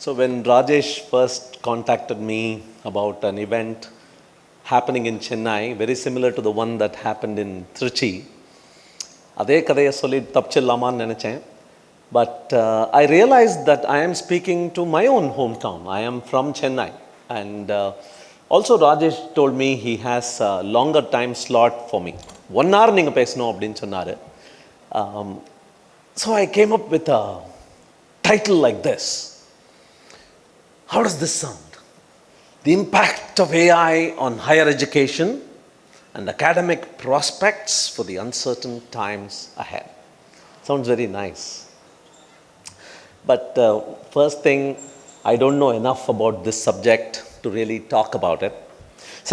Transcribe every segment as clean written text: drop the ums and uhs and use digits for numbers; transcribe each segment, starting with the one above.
So when Rajesh first contacted me about an event happening in Chennai, very similar to the one that happened in Trichy, அதே கதையை சொல்லி தப்பிச்சிடலாமான்னு நினச்சேன். But I realized that I am speaking to my own hometown. I am from Chennai. And also Rajesh told me he has a longer time slot for me. 1 hour நீங்கள் பேசணும் அப்படின்னு சொன்னார். So I came up with a title like this. How does this sound? The impact of AI on higher education and academic prospects for the uncertain times ahead. Sounds very nice. But first thing, I don't know enough about this subject to really talk about it.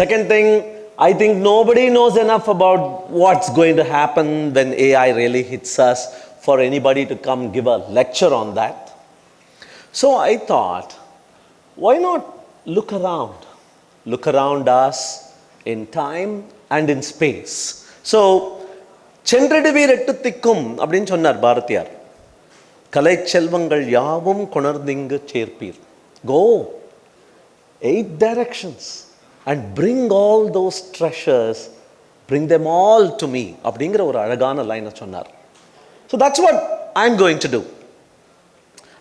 Second thing, I think nobody knows enough about what's going to happen when AI really hits us for anybody to come give a lecture on that. So I thought, why not look around us in time and in space. So சென்றிடுவீர் எட்டு திக்கும் அப்படின்னு சொன்னார் பாரதியார். கலை செல்வங்கள் யாவும் கொணர்ந்திங்கு சேர்ப்பீர். Go 8 directions and bring all those treasures, bring them all to me அப்படிங்கிற ஒரு அழகான லைனை சொன்னார். So that's what I'm going to do.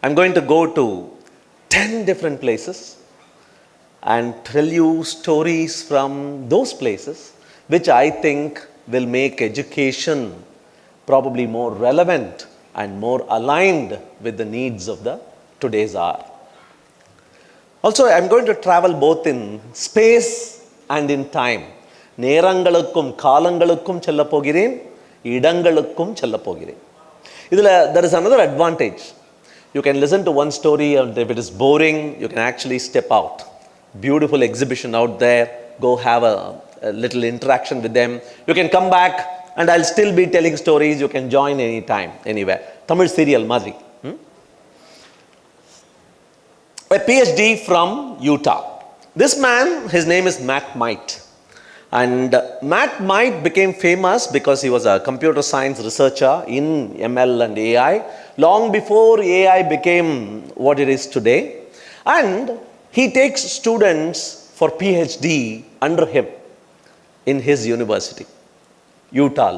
I'm going to go to 10 different places and tell you stories from those places which I think will make education probably more relevant and more aligned with the needs of the today's hour. Also, I'm going to travel both in space and in time. நேரங்களுக்கும் காலங்களுக்கும் செல்ல போகிறேன், இடங்களுக்கும் செல்ல போகிறேன். இதில் there is another advantage. You can listen to one story and if it is boring, you can actually step out. Beautiful exhibition out there, go have a little interaction with them. You can come back and I'll still be telling stories. You can join anytime, anywhere. Tamil serial madri. A PhD from Utah. This man, his name is Matt Might. And Matt Might became famous because he was a computer science researcher in ML and AI long before AI became what it is today. And he takes students for PhD under him in his university, Utah.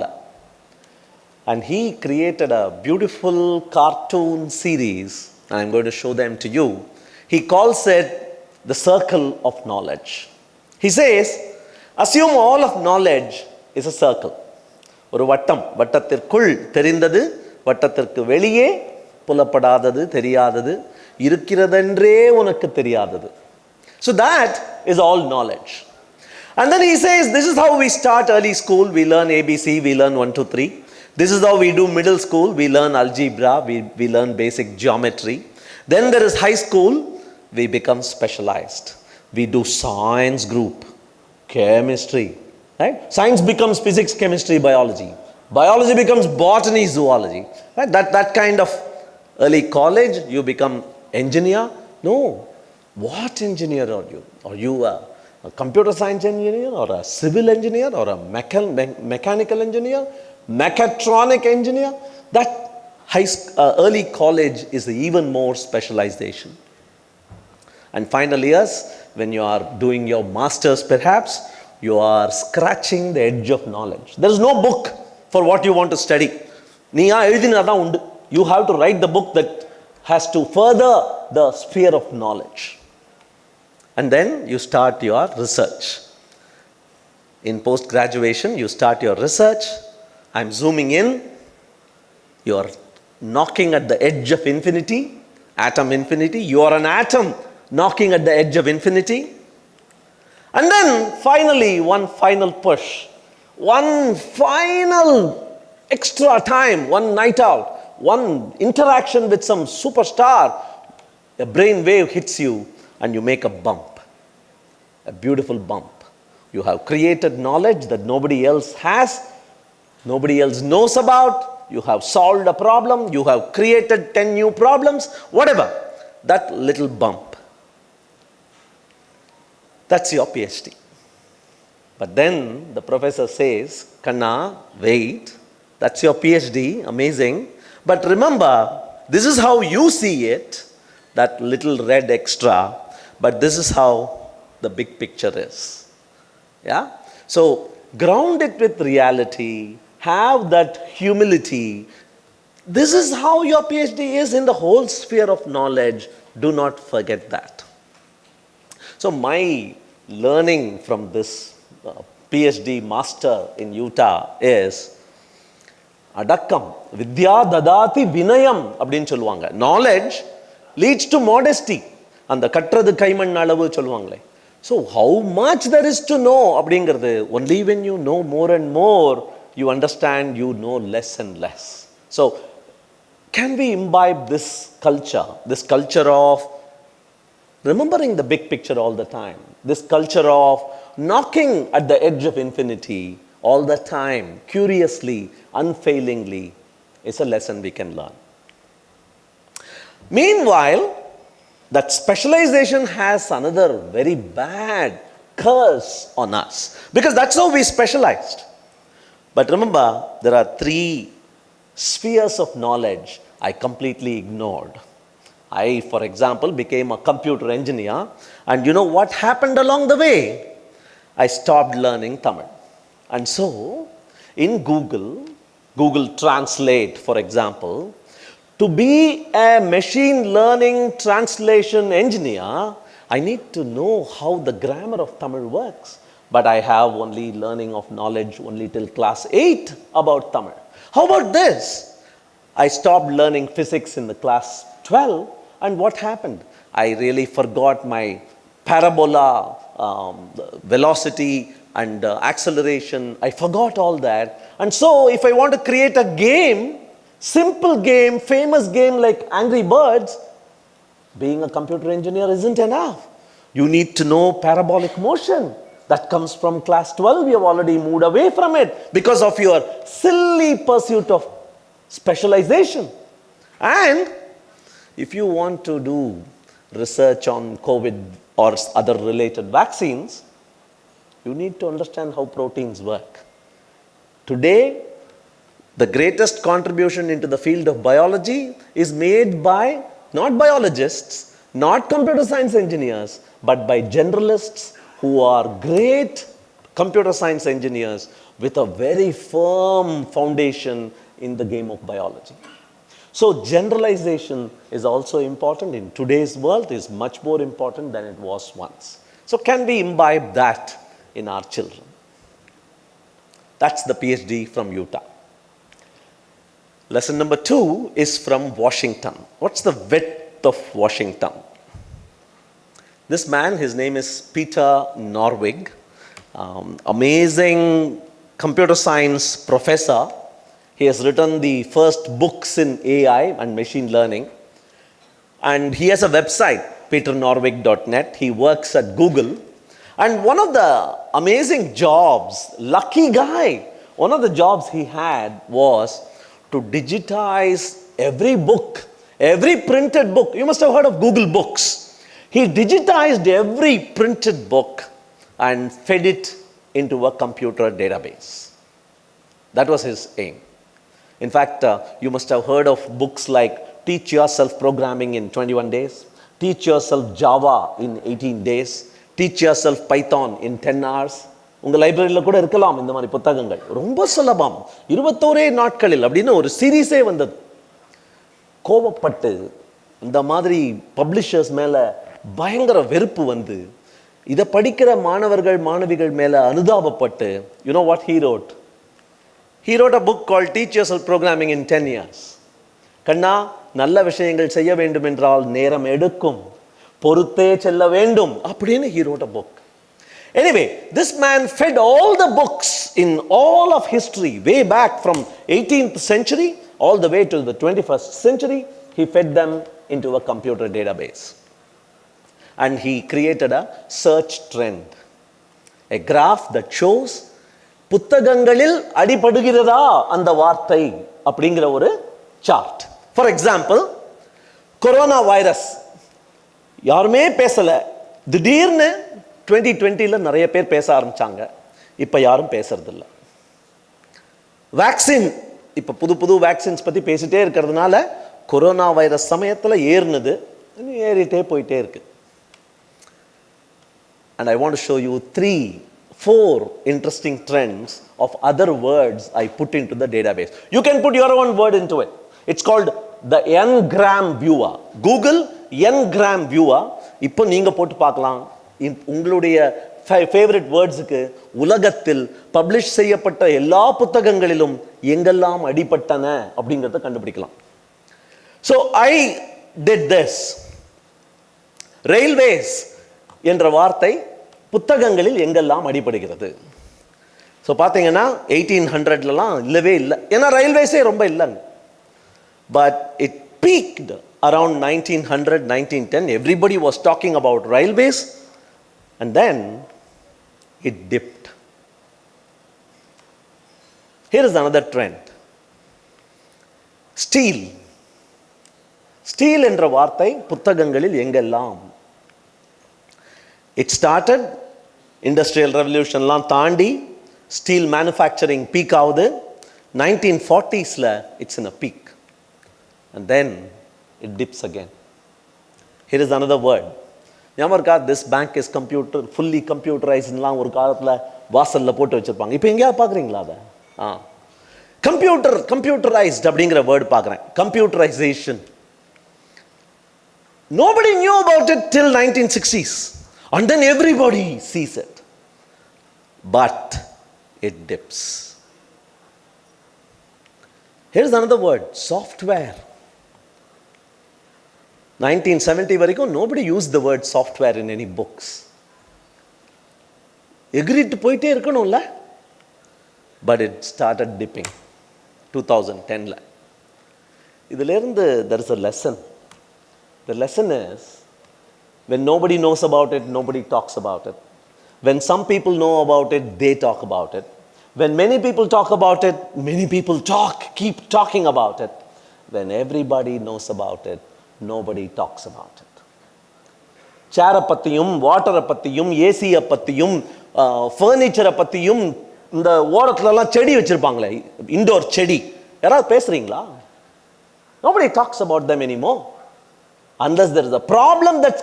And he created a beautiful cartoon series. I'm going to show them to you. He calls it the Circle of Knowledge. He says, assume all of knowledge is a circle. ஒரு வட்டம், வட்டத்திற்குள் தெரிந்தது, வட்டத்திற்கு வெளியே புலப்படாதது, தெரியாதது, இருக்கிறதென்றே உனக்கு தெரியாதது. So that is all knowledge. And then he says, this is how we start early school. We learn ABC, we learn 1, 2, 3. This is how we do middle school. We learn algebra, we learn basic geometry. Then there is high school. We become specialized. We do science group, chemistry, right? Science becomes physics, chemistry, biology. Biology becomes botany, zoology. Right? That kind of early college, you become engineer. No. What engineer are you? Are you a computer science engineer or a civil engineer or a mechanical engineer, mechatronic engineer? That early college is even more specialization. And final years, when you are doing your masters perhaps, you are scratching the edge of knowledge. There is no book for what you want to study. You have to write the book that has to further the sphere of knowledge. And then you start your research. In post-graduation, you start your research. I'm zooming in. You are knocking at the edge of infinity, atom infinity. You are an atom knocking at the edge of infinity. And then finally, one final push, one final extra time, one night out, one interaction with some superstar, a brain wave hits you and you make a bump, a beautiful bump. You have created knowledge that nobody else has, nobody else knows about. You have solved a problem, you have created 10 new problems, whatever. That little bump, that's your PhD. But then the professor says, Kanna, wait, that's your PhD, amazing. But remember, this is how you see it. that little red extra, but this is how the big picture is. Yeah? So, ground it with reality, have that humility. This is how your PhD is in the whole sphere of knowledge. Do not forget that. So, my learning from this PhD master in Utah is அடக்கம் வித்யா ததாதி வினயம் அப்படின்னு சொல்லுவாங்க. Knowledge leads to modesty. அந்த கற்றது கைமண் அளவு சொல்லுவாங்களே. So how much there is to know அப்படிங்கிறது only when you know more and more you understand you know less and less. So can we imbibe this culture of remembering the big picture all the time, this culture of knocking at the edge of infinity all the time, curiously, unfailingly, is a lesson we can learn. Meanwhile, that specialization has another very bad curse on us, because that's how we specialized. But remember, there are 3 spheres of knowledge I completely ignored. I, for example, became a computer engineer, and you know what happened along the way? I stopped learning Tamil. And so, in Google Translate, for example, to be a machine learning translation engineer, I need to know how the grammar of Tamil works. But I have only learning of knowledge only till class 8 about Tamil. How about this? I stopped learning physics in the class 12, and what happened? I really forgot my parabola, velocity, and acceleration. I forgot all that. And so if I want to create a game, simple game, famous game like Angry Birds, being a computer engineer isn't enough. You need to know parabolic motion. That comes from class 12. You have already moved away from it because of your silly pursuit of specialization. And if you want to do research on COVID or other related vaccines, you need to understand how proteins work. Today, the greatest contribution into the field of biology is made by not biologists, not computer science engineers, but by generalists who are great computer science engineers with a very firm foundation in the game of biology. So generalization is also important in today's world, is much more important than it was once. So can we imbibe that in our children? That's the PhD from Utah. Lesson number 2 is from Washington. What's the width of Washington? This man, his name is Peter Norvig, amazing computer science professor. He has written the first books in AI and machine learning. And he has a website, peternorvig.net. He works at Google. And one of the amazing jobs, lucky guy, one of the jobs he had was to digitize every book, every printed book. You must have heard of Google Books. He digitized every printed book and fed it into a computer database. That was his aim. In fact, you must have heard of books like Teach Yourself Programming in 21 Days, Teach Yourself Java in 18 Days, Teach Yourself Python in 10 hours. உங்கள் லைப்ரரியில் கூட இருக்கலாம் இந்த மாதிரி புத்தகங்கள். ரொம்ப சுலபம், 21 நாட்களில் அப்படின்னு ஒரு சீரீஸே வந்தது. கோபப்பட்டு இந்த மாதிரி பப்ளிஷர்ஸ் மேலே பயங்கர வெறுப்பு வந்து இதை படிக்கிற மாணவர்கள் மாணவிகள் மேலே அனுதாபப்பட்டு, you know what he wrote? He wrote a book called Teach Yourself Programming in 10 years. கண்ணா, நல்ல விஷயங்கள் செய்ய வேண்டும் என்றால் நேரம் எடுக்கும், பொறுத்தே செல்ல வேண்டும் அப்படின்னு he wrote a book. Anyway, this man fed all the books in all of history, way back from 18th century all the way to the 21st century. He fed them into a computer database. And he created a search trend, a graph that shows புத்தகங்களில் அடிபடுகிறதா அந்த வார்த்தை அப்படிங்கிற ஒரு chart. For example, corona virus யாருமே பேசலை, திடீர்னு 2020 நிறைய பேர் பேச ஆரம்பிச்சாங்க, இப்போ யாரும் பேசுறதில்லை. வேக்சின், இப்போ புது புது வேக்சின்ஸ் பற்றி பேசிட்டே இருக்கிறதுனால கொரோனா வைரஸ் சமயத்தில் ஏறினது, ஏறிட்டே போயிட்டே இருக்கு. And I want to show you 4 interesting trends of other words I put into the database. You can put your own word into it. It's called the Ngram Viewer. Google Ngram Viewer. இப்போ நீங்க போட்டு பார்க்கலாம். உங்களுடைய favourite வேர்ட்ஸுக்கு உலகத்தில் publish செய்யப்பட்ட எல்லா புத்தகங்களிலும் எங்கெல்லாம் அடிபட்டன அப்படிங்கிறத கண்டுபிடிக்கலாம். So I did this. Railways என்ற வார்த்தை புத்தகங்களில் எங்கெல்லாம் அடிபடுகிறது. ஸோ பார்த்தீங்கன்னா 1800லாம் இல்லவே இல்லை, ஏன்னா ரயில்வேஸே ரொம்ப இல்லைங்க. But it peaked around 1900, 1910. Everybody was talking about railways and then it tipped. Here is another trend. Steel. Steel என்ற வார்த்தை புத்தகங்களில் எங்கெல்லாம். It started industrial revolutionலாம் தாண்டி ஸ்டீல் மேனுஃபேக்சரிங் பீக் ஆகுது. 1940sல it's in a peak and then it dips again. Here is another word. ஞாபகம் இருக்கா? this bank is fully computerizedலாம் ஒரு காலத்தில் வாசலில் போட்டு வச்சுருப்பாங்க. இப்போ எங்கேயாவது பார்க்குறீங்களா அதை? கம்ப்யூட்டரைஸ்ட் அப்படிங்கிற வேர்டு பார்க்குறேன். Computerisation. Nobody knew about it till 1960s. And then everybody sees it. But it dips. Here's another word, software. 1970 வரைக்கும் nobody used the word software in any books. எகிரிட்டு போயிட்டே இருக்கணும்ல. But it started dipping 2010ல. இதிலிருந்து there is a lesson. The lesson is, when nobody knows about it, nobody talks about it. When some people know about it, they talk about it. When many people talk about it, many people keep talking about it. When everybody knows about it, nobody talks about it. சேரை பற்றியும், வாட்டரை பற்றியும், ஏசியை பற்றியும், ஃபர்னிச்சரை பற்றியும், இந்த ஓரத்துலலாம் செடி வச்சுருப்பாங்களே, indoor செடி, யாராவது பேசுகிறீங்களா? Nobody talks about them anymore. Unless there is a problem that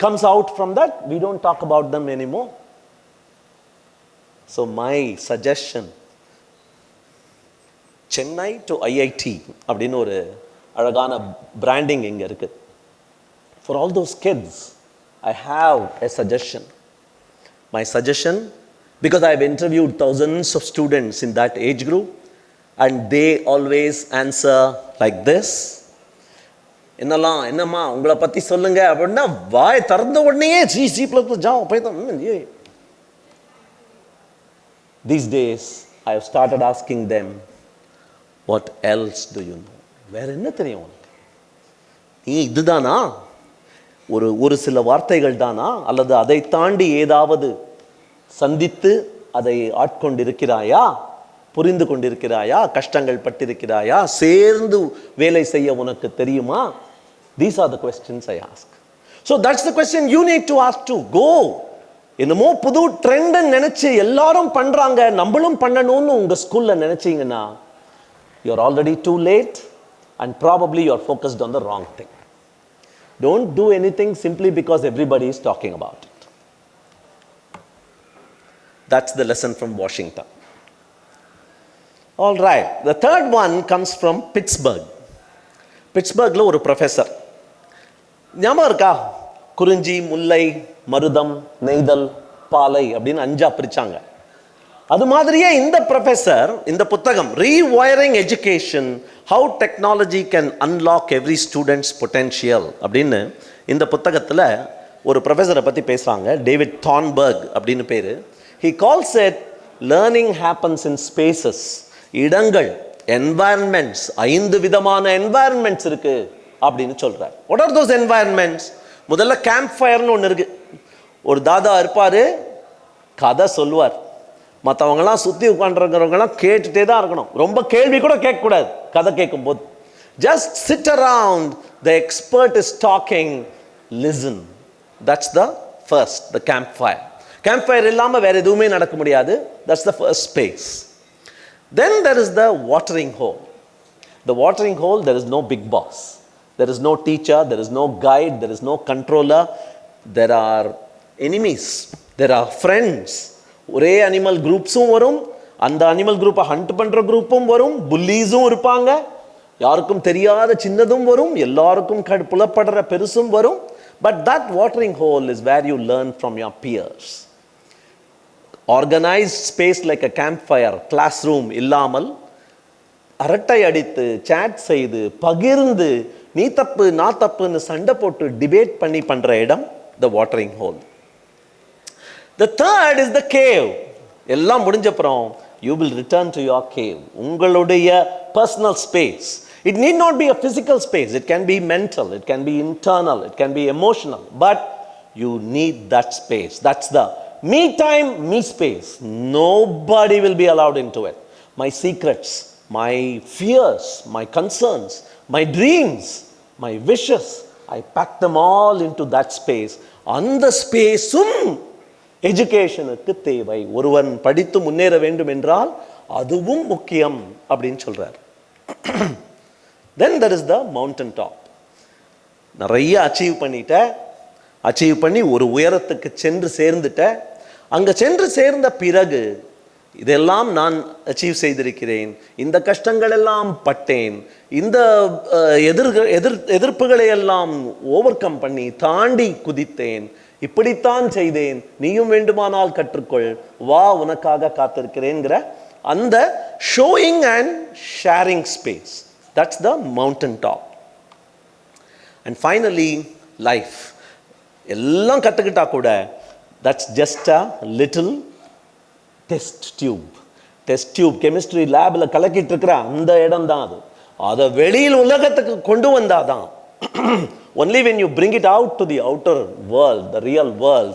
comes out from that, we don't talk about them anymore. So my suggestion, Chennai to IIT அப்படின்னு ஒரு அழகான பிராண்டிங் இங்கே இருக்கு. For all those kids, I have a suggestion. My suggestion, because I have interviewed thousands of students in that age group, and they always answer like this. என்னம்மா உங்களை பற்றி சொல்லுங்க அப்படின்னா வாய் திறந்த உடனே C plus Java Python. These days I have started asking them, what else do you know? வேற என்ன தெரியும் உனக்கு? நீ இதுதானா? ஒரு சில வார்த்தைகள் தானா, அல்லது அதை தாண்டி ஏதாவது சந்தித்து அதை ஆட்கொண்டிருக்கிறாயா, புரிந்து கொண்டிருக்கிறாயா, கஷ்டங்கள் பட்டிருக்கிறாயா, சேர்ந்து வேலை செய்ய உனக்கு தெரியுமா? These are the questions I ask. So that's the question you need to ask too. Go. என்னமோ புது ட்ரெண்ட் நினைச்சு எல்லாரும் பண்றாங்க, நம்மளும் பண்ணணும்னு உங்க ஸ்கூல்ல நினைச்சீங்கன்னா, you're already too late and probably you're focused on the wrong thing. Don't do anything simply because everybody is talking about it. That's the lesson from Washington. All right, the third one comes from Pittsburgh. பிட்ஸ்பர்க்ல ஒரு professor, ஞாபகம் இருக்கா? குறிஞ்சி, முல்லை, மருதம், நெய்தல், பாலை அப்படின்னு 5ஆ பிரிச்சாங்க. அது மாதிரியே இந்த ப்ரொஃபஸர் இந்த புத்தகம் rewiring education, how technology can unlock every students potential அப்படின்னு இந்த புத்தகத்தில் ஒரு ப்ரொஃபஸரை பற்றி பேசுகிறாங்க. டேவிட் தான்பர்க் அப்படின்னு பேர். He calls it learning happens in spaces. இடங்கள், என்வாயன்மெண்ட்ஸ், 5 விதமான என்வாயன்மெண்ட்ஸ் இருக்கு அப்படின்னு சொல்றார். What are those environments? முதல்ல கேம்ப் ஃபயர்னு ஒன்று இருக்கு. ஒரு தாதா இருப்பாரு, கதை சொல்லுவார். மற்றவங்கலாம் சுற்றி உட்காந்துருக்கிறவங்கலாம் கேட்டுட்டே தான் இருக்கணும். ரொம்ப கேள்வி கூட கேட்கக்கூடாது கதை கேட்கும் போது. Just chit around, the expert is talking, listen. That's the first, the camp fire. Camp fire இல்லாமல் வேற எதுவுமே நடக்க முடியாது. That's the first space. Then there is the watering hole. The watering hole, there is no big boss. There is no teacher, there is no guide, there is no controller. There are enemies, there are friends. ஒரே animal குரூப்ஸும் வரும், அந்த animal குரூப்பை hunt பண்ணுற குரூப்பும் வரும், புல்லீஸும் இருப்பாங்க, யாருக்கும் தெரியாத சின்னதும் வரும், எல்லாருக்கும் புலப்படுற பெருசும் வரும். But that watering hole is where you learn from your peers. Organized space like a campfire, classroom இல்லாமல் அரட்டை அடித்து சேட் செய்து பகிர்ந்து நீ தப்பு நான் தப்புன்னு சண்டை போட்டு டிபேட் பண்ணி பண்ற இடம் the watering hole. The third is the cave. எல்லாம் முடிஞ்சப்புறம் you will return to your cave. உங்களுடைய personal space. It need not be a physical space. It can be mental, it can be internal, it can be emotional, but you need that space. That's the me time, me space. Nobody will be allowed into it. My secrets, my fears, my concerns, my dreams, my wishes, I pack them all into that space. அந்த ஸ்பேஸும் எஜுகேஷனுக்கு தேவை. ஒருவன் படித்து முன்னேற வேண்டும் என்றால் அதுவும் முக்கியம் அப்படின்னு சொல்றார். Then there is the mountain top. நிறைய அச்சீவ் பண்ணி ஒரு உயரத்துக்கு சென்று சேர்ந்துட்ட. அங்க சென்று சேர்ந்த பிறகு இதெல்லாம் நான் அச்சீவ் செய்திருக்கிறேன், இந்த கஷ்டங்கள் எல்லாம் பட்டேன், இந்த எதிர்ப்புகளை எல்லாம் ஓவர் கம் பண்ணி தாண்டி குதித்தேன், இப்படித்தான் செய்தேன், நீயும் வேண்டுமானால் கற்றுக்கொள், வா உனக்காக காத்திருக்கிறேங்கிற அந்த showing and sharing space. That's the mountain top. And finally, life. எல்லாம் கற்றுக்கிட்டா கூட that's just a little test tube chemistry லேபில் கலக்கிட்டு இருக்கிற அந்த இடம் தான் அது. அதை வெளியில் உலகத்துக்கு கொண்டு வந்தாதான் only when you bring it out to the outer world, the real world,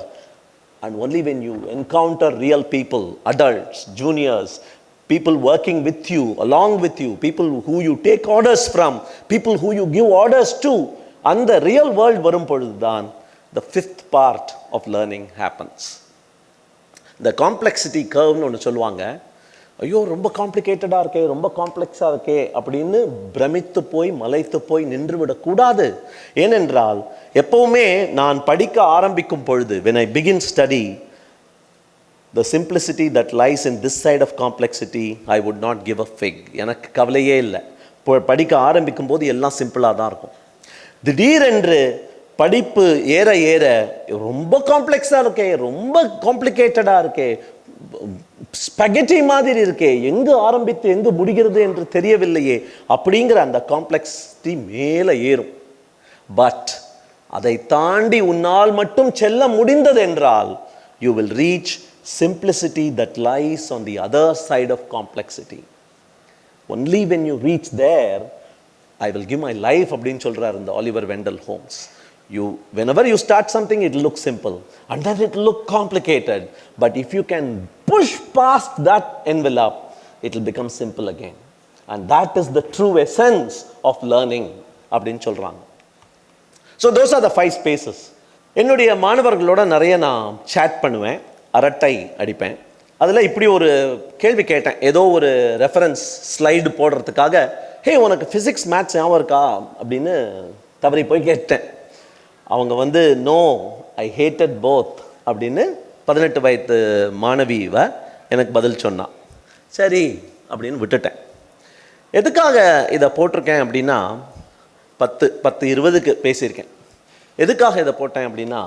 and only when you encounter real people, adults, juniors, people working with you, along with you, people who you take orders from, people who you give orders to, and the real world வரும் பொழுதுதான் the fifth part of learning happens. இந்த complexity கர்வ்னு ஒன்று சொல்லுவாங்க. ஐயோ ரொம்ப காம்ப்ளிகேட்டடாக இருக்கே, ரொம்ப காம்ப்ளெக்ஸாக இருக்கே அப்படின்னு பிரமித்து போய் மலைத்து போய் நின்று விடக்கூடாது. ஏனென்றால் எப்பவுமே நான் படிக்க ஆரம்பிக்கும் பொழுது when I begin study, the simplicity that lies in this side of complexity, I would not give a fig. எனக்கு கவலையே இல்லை. படிக்க ஆரம்பிக்கும் போது எல்லாம் சிம்பிளாக தான் இருக்கும். திடீரென்று படிப்பு ஏற ஏற ரொம்ப காம்ப்ளெக்ஸாக இருக்கே, ரொம்ப காம்ப்ளிகேட்டடாக இருக்கே, ஸ்பெகட்டி மாதிரி இருக்கே, எங்கு ஆரம்பித்து எங்கு முடிகிறது என்று தெரியவில்லையே அப்படிங்கிற அந்த காம்ப்ளெக்சிட்டி மேலே ஏறும். பட் அதை தாண்டி உன்னால் மட்டும் செல்ல முடிந்தது என்றால் you will reach simplicity that lies on the other side of complexity. Only when you reach there, I will give my life அப்படின்னு சொல்றார் இந்த Oliver Wendell Holmes. Whenever you start something, it will look simple and then it will look complicated, but if you can push past that envelope, it will become simple again, and that is the true essence of learning அப்படினு சொல்றாங்க. So those are the 5 spaces. என்னுடைய மாணவர்களோட நிறைய நான் chat பண்ணுவேன், அரட்டை அடிப்பேன். அதில் இப்படி ஒரு கேள்வி கேட்டேன், ஏதோ ஒரு ரெஃபரன்ஸ் ஸ்லைடு போடுறதுக்காக, ஹே உனக்கு ஃபிசிக்ஸ் மேத்ஸ் ஞாபகம் இருக்கா அப்படின்னு தவறி போய் கேட்டேன். அவங்க நோ ஐ ஹேட்டட் போத் அப்படின்னு 18 வயது மாணவிவ எனக்கு பதில் சொன்னான். சரி அப்படின்னு விட்டுட்டேன். எதுக்காக இதை போட்டிருக்கேன் அப்படின்னா 10-20க்கு பேசியிருக்கேன். எதுக்காக இதை போட்டேன் அப்படின்னா,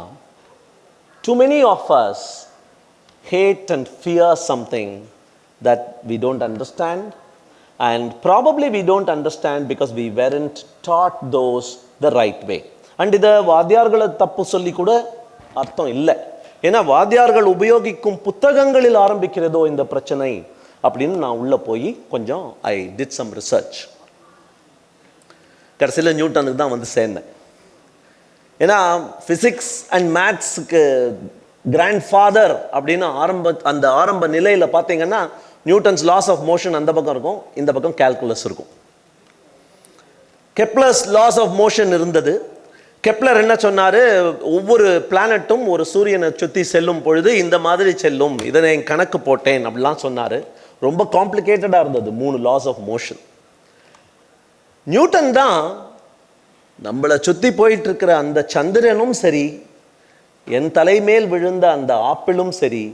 too many of us hate and fear something that we don't understand, and probably we don't understand because we weren't taught those the right way. And இதை வாத்தியார்களை தப்பு சொல்லி கூட அர்த்தம் இல்லை. ஏன்னா வாத்தியார்கள் உபயோகிக்கும் புத்தகங்களில் ஆரம்பிக்கிறதோ இந்த பிரச்சனை அப்படின்னு நான் உள்ளே போய் கொஞ்சம் ஐ டிட் சம் ரிசர்ச். கடைசியில் நியூட்டனுக்கு தான் சேர்ந்தேன். ஏன்னா ஃபிசிக்ஸ் அண்ட் மேத்ஸுக்கு கிராண்ட் ஃபாதர் அப்படின்னு அந்த ஆரம்ப நிலையில் பார்த்தீங்கன்னா நியூட்டன்ஸ் லாஸ் ஆஃப் மோஷன் அந்த பக்கம் இருக்கும், இந்த பக்கம் கால்குலஸ் இருக்கும். கெப்லர்ஸ் லாஸ் ஆஃப் மோஷன் இருந்தது. கெப்லர் என்ன சொன்னார், ஒவ்வொரு பிளானட்டும் ஒரு சூரியனை சுற்றி செல்லும் பொழுது இந்த மாதிரி செல்லும், இதனை கணக்கு போட்டேன் அப்படிலாம் சொன்னார். ரொம்ப காம்ப்ளிகேட்டடாக இருந்தது 3 லாஸ் ஆஃப் மோஷன். நியூட்டன் தான் நம்மளை சுற்றி போயிட்டு இருக்கிற அந்த சந்திரனும் சரி, என் தலைமேல் விழுந்த அந்த ஆப்பிளும் சரி,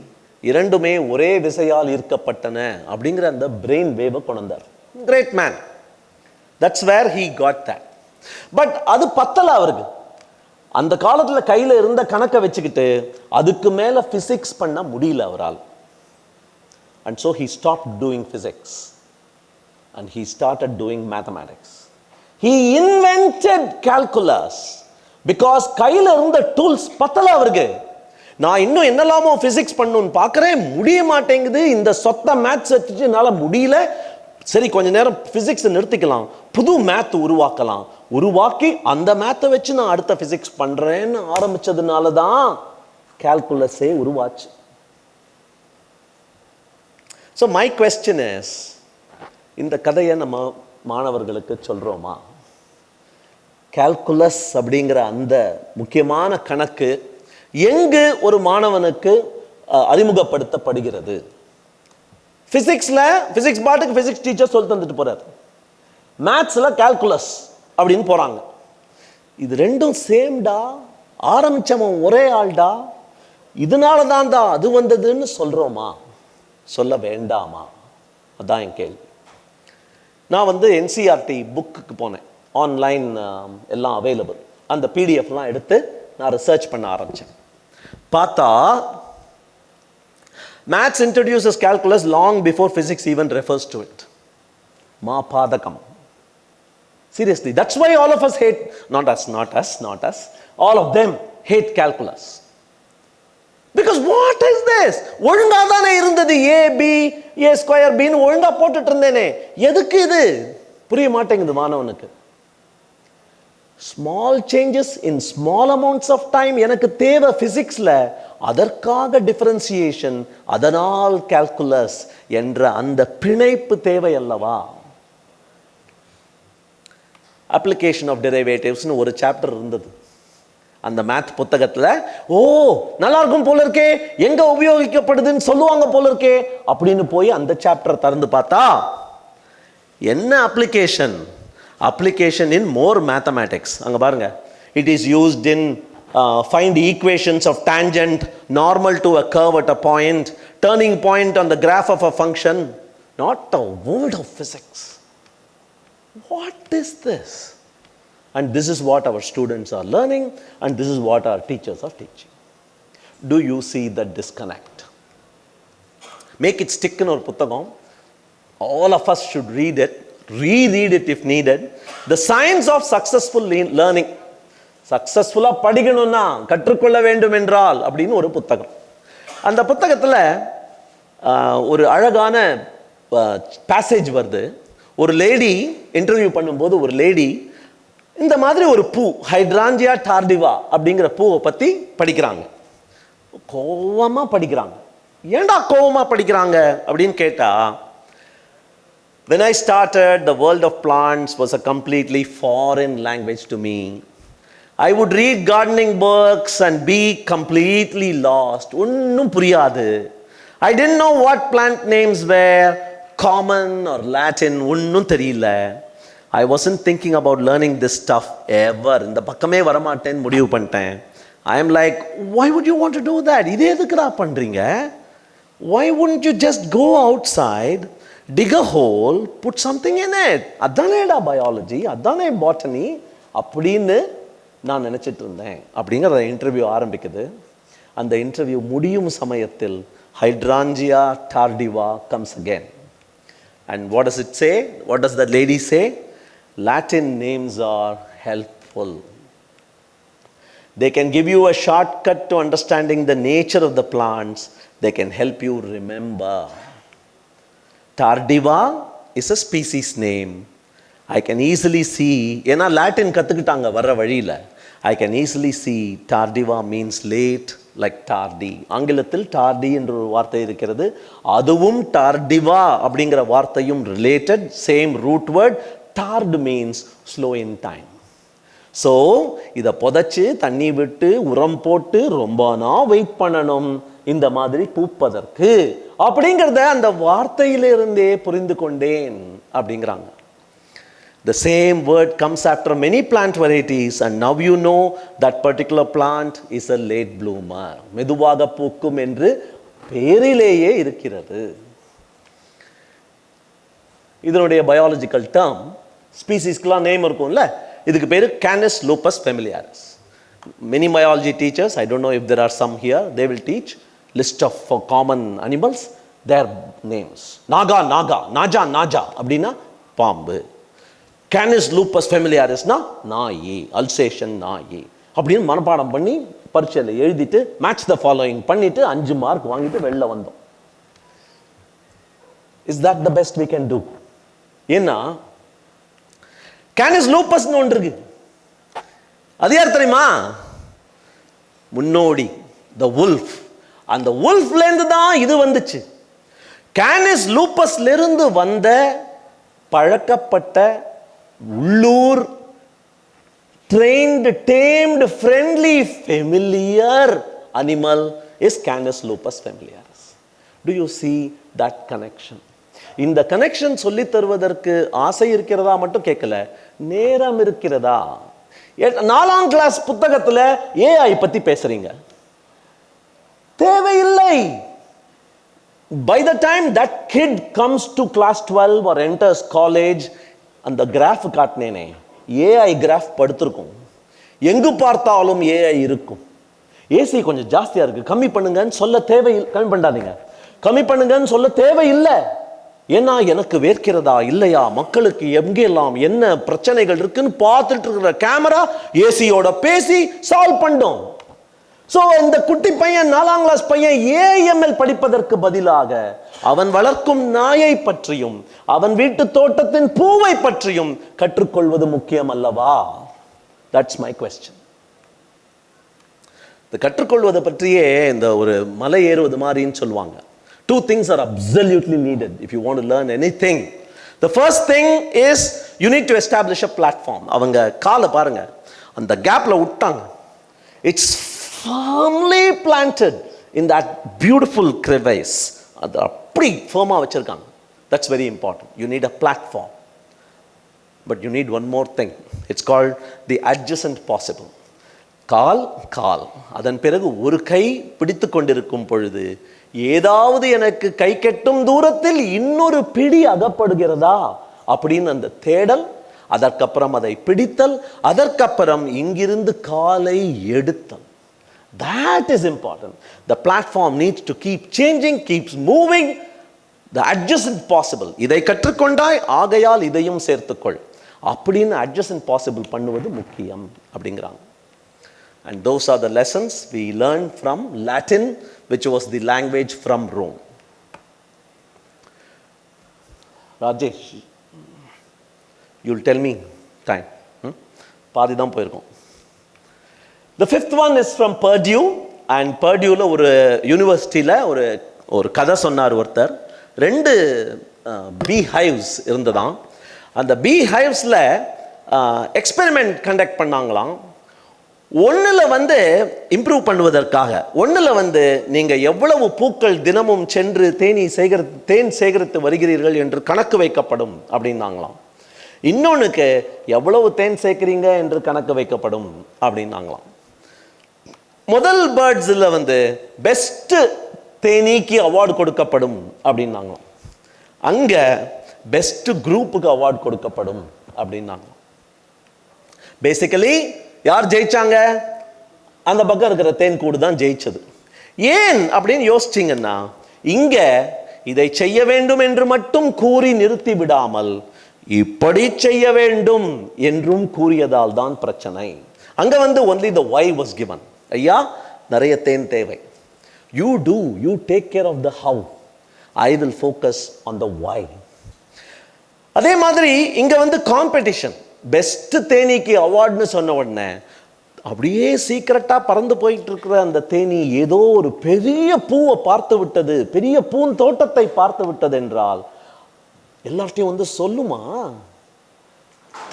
இரண்டுமே ஒரே விசையால் ஈர்க்கப்பட்டன அப்படிங்கிற அந்த பிரெயின் வேவை கொண்டார். Great man. That's where he got that. But அது பத்தல அவருக்கு. அந்த காலத்தில் கையில் இருந்த கணக்கை வச்சுக்கிட்டு அதுக்கு மேலே ஃபிசிக்ஸ் பண்ண முடியல அவரால். And so he stopped doing physics and he started doing mathematics. He invented calculus because கையில் இருந்த டூல்ஸ் பத்தல அவருக்கு. நான் இன்னும் என்னெல்லாமோ ஃபிசிக்ஸ் பண்ணணும்னு பார்க்குறேன், முடிய மாட்டேங்குது. இந்த சொத்த மேத்ஸ் வச்சுட்டு என்னால் முடியல. சரி, கொஞ்ச நேரம் ஃபிசிக்ஸ் நிறுத்திக்கலாம், புது மேத் உருவாக்கலாம். உருவாக்கி அந்த மேத்தை வச்சு நான் அடுத்த ஃபிசிக்ஸ் பண்ணுறேன்னு ஆரம்பித்ததுனால தான் கால்குலஸே உருவாச்சு. ஸோ மை கொஸ்டின் இஸ், இந்த கதையை நம்ம மாணவர்களுக்கு சொல்கிறோமா? கால்குலஸ் அப்படிங்கிற அந்த முக்கியமான கணக்கு எங்கு ஒரு மாணவனுக்கு அறிமுகப்படுத்தப்படுகிறது? ஃபிசிக்ஸில் ஃபிசிக்ஸ் பாட்டுக்கு ஃபிசிக்ஸ் டீச்சர் சொல்லி தந்துட்டு போகிறார். மேத்ஸில் கால்குலஸ் அப்படின்னு போகிறாங்க. இது ரெண்டும் சேம்டா, ஆரம்பித்தவன் ஒரே ஆள்டா, இதனால தான்டா அது வந்ததுன்னு சொல்கிறோமா, சொல்ல வேண்டாமா? அதான் என் கேள்வி. நான் என்சிஆர்டி புக்குக்கு போனேன். ஆன்லைன் எல்லாம் அவைலபிள். அந்த பிடிஎஃப்லாம் எடுத்து நான் ரிசர்ச் பண்ண ஆரம்பித்தேன். பார்த்தா maths introduces calculus long before physics even refers to it. மாபாதகம். Seriously, that's why all of us hate, not us, all of them hate calculus. Because what is this? ஒழுங்கா தானே இருந்தது, a square b ன்னு ஒழுங்கா போட்டுட்டு இருந்தேனே, எதுக்கு இது? புரிய மாட்டேங்குது மாணவனுக்கு. Small changes in small amounts of time எனக்கு தேவை பிசிக்ஸ்ல, அதற்காக டிஃபரன்சியேஷன், அதனால் கால்குலஸ் என்ற அந்த பிணைப்பு தேவை அல்லவா? அப்ளிகேஷன் ஆஃப் டெரிவேட்டிவ்ஸ்னு ஒரு சாப்டர் இருந்தது அந்த மேத் புத்தகத்தில். ஓ, நல்லா இருக்கும் போல இருக்கே, எங்க உபயோகிக்கப்படுதுன்னு சொல்லுவாங்க போல இருக்கே அப்படின்னு போய் அந்த சாப்டர் திறந்து பார்த்தா என்ன அப்ளிகேஷன்? அப்ளிகேஷன் இன் மோர் மேத்தமேட்டிக்ஸ். அங்க பாருங்க, it is used in find equations of tangent, normal to a curve at a point, turning point on the graph of a function. Not a word of physics. What is this? And this is what our students are learning, and this is what our teachers are teaching. Do you see the disconnect? Make it stick in our puttagam. All of us should read it, reread it if needed. The Science of Successful Learning. சக்சஸ்ஃபுல்லாக படிக்கணும்னா கற்றுக்கொள்ள வேண்டும் என்றால் அப்படின்னு ஒரு புத்தகம். அந்த புத்தகத்தில் ஒரு அழகான பேசேஜ் வருது. ஒரு லேடி இன்டர்வியூ பண்ணும்போது ஒரு லேடி இந்த மாதிரி ஒரு பூ, ஹைட்ராஞ்சியா டார்டிவா அப்படிங்கிற பூவை பற்றி படிக்கிறாங்க. கோவமாக படிக்கிறாங்க. ஏண்டா கோவமாக படிக்கிறாங்க அப்படின்னு கேட்டால், when I started, the world of plants was a completely foreign language to me. I would read gardening books and be completely lost. ஒன்னும் புரியாது. I didn't know what plant names were, common or Latin, ஒன்னும் தெரியல. I wasn't thinking about learning this stuff ever. இந்த பக்கமே வரமாட்டேன்னு முடிவு பண்ணிட்டேன். I am like, why would you want to do that? இதே எதுக்குடா பண்றீங்க? Why wouldn't you just go outside, dig a hole, put something in it? அதானேடா biology, அதானே பாட்டனி அப்படின்னு நான் நினச்சிட்டு இருந்தேன் அப்படிங்கிற இன்டர்வியூ ஆரம்பிக்குது. அந்த இன்டர்வியூ முடியும் சமயத்தில் ஹைட்ராஞ்சியா டார்டிவா comes again. And what does it say? What does the lady say? Latin names are helpful. They can give you a shortcut to understanding the nature of the plants. They can help you remember. Tardiva is a species name. I can easily see, ஏன்னா Latin கற்றுக்கிட்டாங்க வர்ற வழியில். I can easily see tardiva means late, like tardy. ஆங்கிலத்தில் tardy என்ற ஒரு வார்த்தை இருக்கிறது. அதுவும் tardiva அப்படிங்கிற வார்த்தையும் related, same root word. Tard means slow in time. So இதை புதைச்சி தண்ணி விட்டு உரம் போட்டு ரொம்ப நாள் வெயிட் பண்ணணும் இந்த மாதிரி பூப்பதற்கு அப்படிங்கிறத அந்த வார்த்தையிலிருந்தே புரிந்து கொண்டேன் அப்படிங்கிறாங்க. The same word comes after many plant varieties, and now you know that particular plant is a late bloomer. மெதுவாக பூக்கும் என்று பேரிலேயே இருக்கிறது. இதனுடைய பயாலஜிக்கல் டேர்ம், ஸ்பீசிஸ்க்குலாம் நேம் இருக்கும்ல, இதுக்கு பேர் Canis lupus familiaris. Many biology teachers, I don't know if there are some here, they will teach list of common animals, their names. Naja அப்படின்னா பாம்பு. Canis lupus familiaris னா நாய், அல்சேஷன் நாய் அப்படின்னு மனப்பாடம் பண்ணி பரீட்சையில் எழுதிட்டு மேட்ச் த ஃபாலோயிங் பண்ணிட்டு 5 மார்க் வாங்கிட்டு வெளில வந்தோம். Is that the best we can do? ஏன்னா Canis lupus ஒன்று இருக்கு, அது யார் தெரியுமா? முன்னோடி, த வுல்ஃப். அந்த வுல்ஃப்லேருந்து தான் இது வந்துச்சு. Canis lupusலேருந்து வந்த பழக்கப்பட்ட உள்ளூர் trained, tamed, friendly, familiar animal is Canis lupus familiaris. Do you see that connection? இந்த கனெக்ஷன் சொல்லி தருவதற்கு ஆசை இருக்கிறதா மட்டும் கேட்கல, நேரம் இருக்கிறதா? 4ஆம் கிளாஸ் புத்தகத்துல ஏஐ பத்தி பேசுறீங்க, தேவையில்லை. By the time that kid comes to class 12 or enters college, அந்த கிராஃப் காட்டினேனே, ஏஐ கிராஃப் படுத்திருக்கும். எங்கு பார்த்தாலும் ஏஐ இருக்கும். ஏசி கொஞ்சம் ஜாஸ்தியா இருக்கு, கம்மி பண்ணுங்கன்னு சொல்ல தேவையில்லை. கம்மி பண்ணாதீங்க, கம்மி பண்ணுங்கன்னு சொல்ல தேவையில்லை. ஏன்னா எனக்கு வேர்க்கிறதா இல்லையா, மக்களுக்கு எங்கெல்லாம் என்ன பிரச்சனைகள் இருக்குன்னு பார்த்துட்டு இருக்கிற கேமரா ஏசியோட பேசி சால்வ் பண்ணோம். ஸோ இந்த குட்டி பையன் 4ஆம் கிளாஸ் பையன் ஏஎம்எல் படிப்பதற்கு பதிலாக அவன் வளர்க்கும் நாயை பற்றியும் அவன் வீட்டு தோட்டத்தின் பூவை பற்றியும் கற்றுக்கொள்வது முக்கியம் அல்லவா? That's my question. இந்த கற்றுக்கொள்வதை பற்றியே இந்த ஒரு மலை ஏறுவது மாதிரின்னு சொல்லுவாங்க. 2 things are absolutely needed if you want to learn anything. The first thing is you need to establish a platform. அவங்க காலை பாருங்க, அந்த கேப்ல விட்டாங்க. It's firmly planted in that beautiful crevice. அது அப்படி firm-ஆ வச்சிருக்காங்க. That's very important. You need a platform. But you need one more thing. It's called the adjacent possible. கால் அதன் பிறகு ஒரு கை பிடித்து கொண்டிருக்கும் பொழுது ஏதாவது எனக்கு கை கெட்டும் தூரத்தில் இன்னொரு பிடி அகப்படுகிறதா அப்படின்னு அந்த தேடல், அதற்கப்புறம் அதை பிடித்தல், அதற்கப்புறம் இங்கிருந்து காலை எடுத்தல். That is important. The platform needs to keep changing, keeps moving. The adjacent possible. இதை கற்றுக்கொண்டாய், ஆகையால் இதையும் சேர்த்துக்கொள் அப்படின்னு adjacent possible பண்ணுவது முக்கியம் அப்படிங்கிறாங்க. And those are the lessons we learned from Latin, which was the language from Rome. Rajesh, you'll tell me time. பாதி தான் போயிருக்கோம். The 5th one is from Purdue, and Purdueல ஒரு யூனிவர்சிட்டியில் ஒரு கதை சொன்னார் ஒருத்தர். 2 பீ ஹைவ்ஸ் இருந்ததாம். அந்த பீ ஹைவ்ஸில் எக்ஸ்பெரிமெண்ட் கண்டக்ட் பண்ணாங்களாம். ஒன்றில் இம்ப்ரூவ் பண்ணுவதற்காக, ஒன்றில் நீங்கள் எவ்வளவு பூக்கள் தினமும் சென்று தேன் சேகரித்து வருகிறீர்கள் என்று கணக்கு வைக்கப்படும் அப்படின்னாங்களாம். இன்னொன்றுக்கு எவ்வளவு தேன் சேர்க்கிறீங்க என்று கணக்கு வைக்கப்படும் அப்படின்னாங்களாம். முதல் பேர்ட்ஸில் பெஸ்ட் தேனீக்கு அவார்டு கொடுக்கப்படும் அப்படின்னாங்களாம். அங்கே பெஸ்ட் குரூப்புக்கு அவார்டு கொடுக்கப்படும் அப்படின்னாங்களாம். பேசிக்கலி யார் ஜெயிச்சாங்க? அந்த பக்கம் இருக்கிற தேன் கூடு தான் ஜெயிச்சது. ஏன் அப்படின்னு யோசிச்சிங்கன்னா, இங்க இதை செய்ய வேண்டும் என்று மட்டும் கூறி நிறுத்தி விடாமல் இப்படி செய்ய வேண்டும் என்றும் கூறியதால் தான் பிரச்சனை. அங்க only the why was given. ஐயா நிறைய தேன் தேவை, you take care of the how, I will focus on the why. அதே மாதிரி இங்க காம்படிஷன், பெஸ்ட் தேனீக்கு அவார்டுன்னு சொன்ன உடனே அப்படியே சீக்கிரட்டா பறந்து போயிட்டு இருக்கிற அந்த தேனி ஏதோ ஒரு பெரிய பூவை பார்த்து விட்டது, பெரிய பூந்தோட்டத்தை பார்த்து விட்டது என்றால் எல்லார்ட்டையும் சொல்லுமா?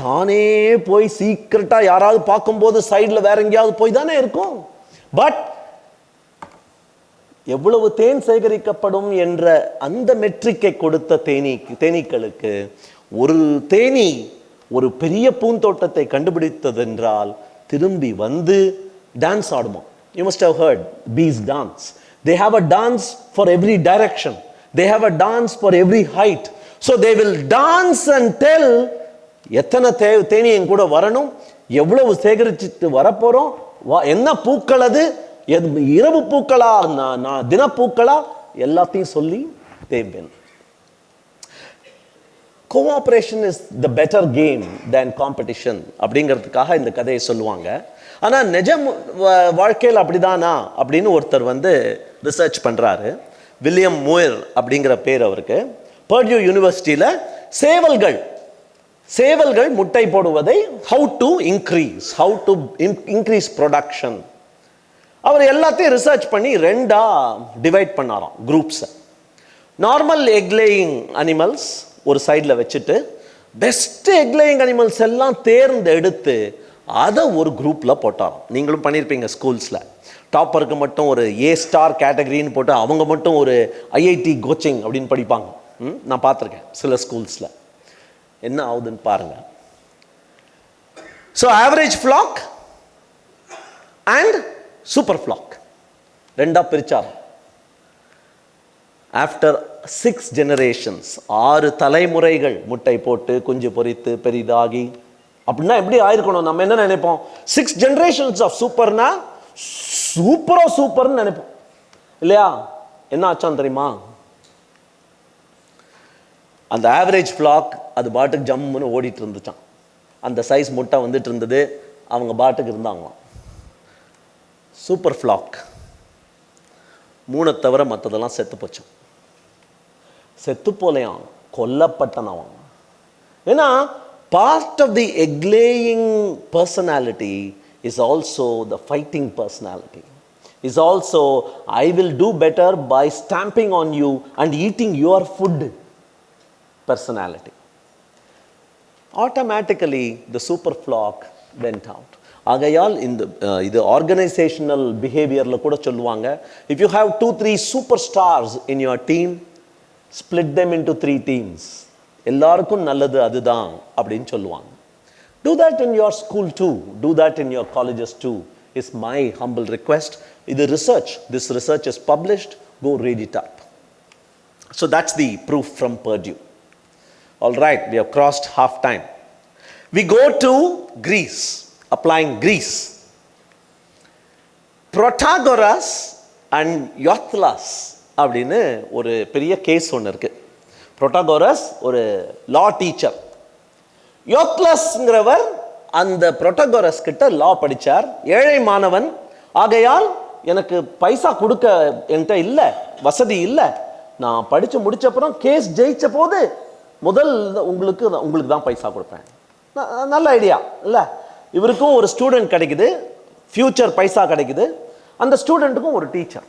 தானே போய் சீக்கிரட்டா யாராவது பார்க்கும்போது சைட்ல வேற எங்கேயாவது போய் தானே இருக்கும். பட் எவ்வளவு தேன் சேகரிக்கப்படும் என்ற அந்த மெட்ரிக்கை கொடுத்த தேனீக்களுக்கு ஒரு தேனி ஒரு பெரிய பூந்தோட்டத்தை கண்டுபிடித்ததென்றால் திரும்பி வந்து dance ஆடுமா. You must have heard bees dance. They have a dance for every direction. They have a dance for every height. So they will dance and tell எத்தனை தேனி என் கூட வரணும், எவ்வளவு சேகரிச்சுட்டு வரப்போறோம், என்ன பூக்கள் அது, இரவு பூக்களா தினப்பூக்களா, எல்லாத்தையும் சொல்லி they win. Cooperation is the better game than competition அப்படிங்கிறதுக்காக இந்த கதையை சொல்லுவாங்க. ஆனால் நிஜ வாழ்க்கையில் அப்படிதானா அப்படின்னு ஒருத்தர் வந்து ரிசர்ச் பண்ணுறாரு. வில்லியம் மூயர் அப்படிங்கிற பேர் அவருக்கு. பர்டியூ யூனிவர்சிட்டியில் சேவல்கள் முட்டை போடுவதை ஹவு டு இன்க்ரீஸ் ப்ரொடக்ஷன், அவர் எல்லாத்தையும் ரிசர்ச் பண்ணி 2ஆ டிவைட் பண்ணாராம் குரூப்ஸை. நார்மல் எக்லேயிங் அனிமல்ஸ் ஒரு சைடில் வச்சுட்டு பெஸ்ட் எக்லேயிங் அனிமல்ஸ் எல்லாம் தேர்ந்தெடுத்து அதை ஒரு குரூப்பில் போட்டாராம். நீங்களும் பண்ணியிருப்பீங்க ஸ்கூல்ஸில். டாப்பருக்கு மட்டும் ஒரு A ஸ்டார் கேட்டகரின்னு போட்டு அவங்க மட்டும் ஒரு IIT கோச்சிங் அப்படின்னு படிப்பாங்க. நான் பார்த்துருக்கேன் சில ஸ்கூல்ஸில். என்ன ஆகுதுன்னு பாருங்கள். So average flock and super flock 2ஆ பிரிச்சார். ஆஃப்டர் 6 generations 6 தலைமுறைகள் முட்டை போட்டு குஞ்சு பொரித்து பெரிதாகி அப்படின்னா எப்படி ஆயிருக்கணும்? நம்ம என்ன நினைப்போம்? 6 generations ஆஃப் சூப்பர்னா சூப்பர்னு நினைப்போம் இல்லையா? என்ன ஆச்சான்னு தெரியுமா? அந்த ஆவரேஜ் ஃப்ளாக் அது பாட்டுக்கு ஜம்முன்னு ஓடிட்டு இருந்துச்சான். அந்த சைஸ் முட்டை வந்துட்டு இருந்தது, அவங்க பாட்டுக்கு இருந்தாங்களாம். சூப்பர் ஃப்ளாக் 3 தவிர மற்றதெல்லாம் செத்து போச்சான். செத்து போலையாம், கொல்லப்பட்டனவன். ஏன்னா part of the egg-laying personality is also the fighting personality, is also I will do better by stamping on you and eating your food personality. Automatically the super flock went out. ஆகையால் இது organisational பிஹேவியரில் கூட சொல்லுவாங்க, if you have 2-3 superstars in your team, split them into 3 teams. எல்லாருக்கும் நல்லது அதுதான் அப்படின்னு சொல்லுவாங்க. Do that in your school too. Do that in your colleges too, is my humble request. இது research. This research is published. Go read it up. So that's the proof from Purdue. All right, we have crossed half time. We go to Greece. Applying Greece. Protagoras and Euthyphros அப்படின்னு ஒரு பெரிய case ஒன்று இருக்கு. புரோட்டாகோரஸ் ஒரு லா teacher. யோத்லஸ்ங்கிறவர் அந்த புரோட்டாகோரஸ் கிட்ட லா படித்தார். ஏழை மாணவன். ஆகையால் எனக்கு பைசா கொடுக்க என்கிட்ட இல்லை, வசதி இல்லை. நான் படித்து முடிச்சப்புறம் கேஸ் ஜெயிச்ச போது முதல் உங்களுக்கு தான் பைசா கொடுப்பேன். நல்ல ஐடியா இல்லை? இவருக்கும் ஒரு ஸ்டூடெண்ட் கிடைக்குது, ஃபியூச்சர் பைசா கிடைக்குது. அந்த ஸ்டூடெண்ட்டுக்கும் ஒரு டீச்சர்.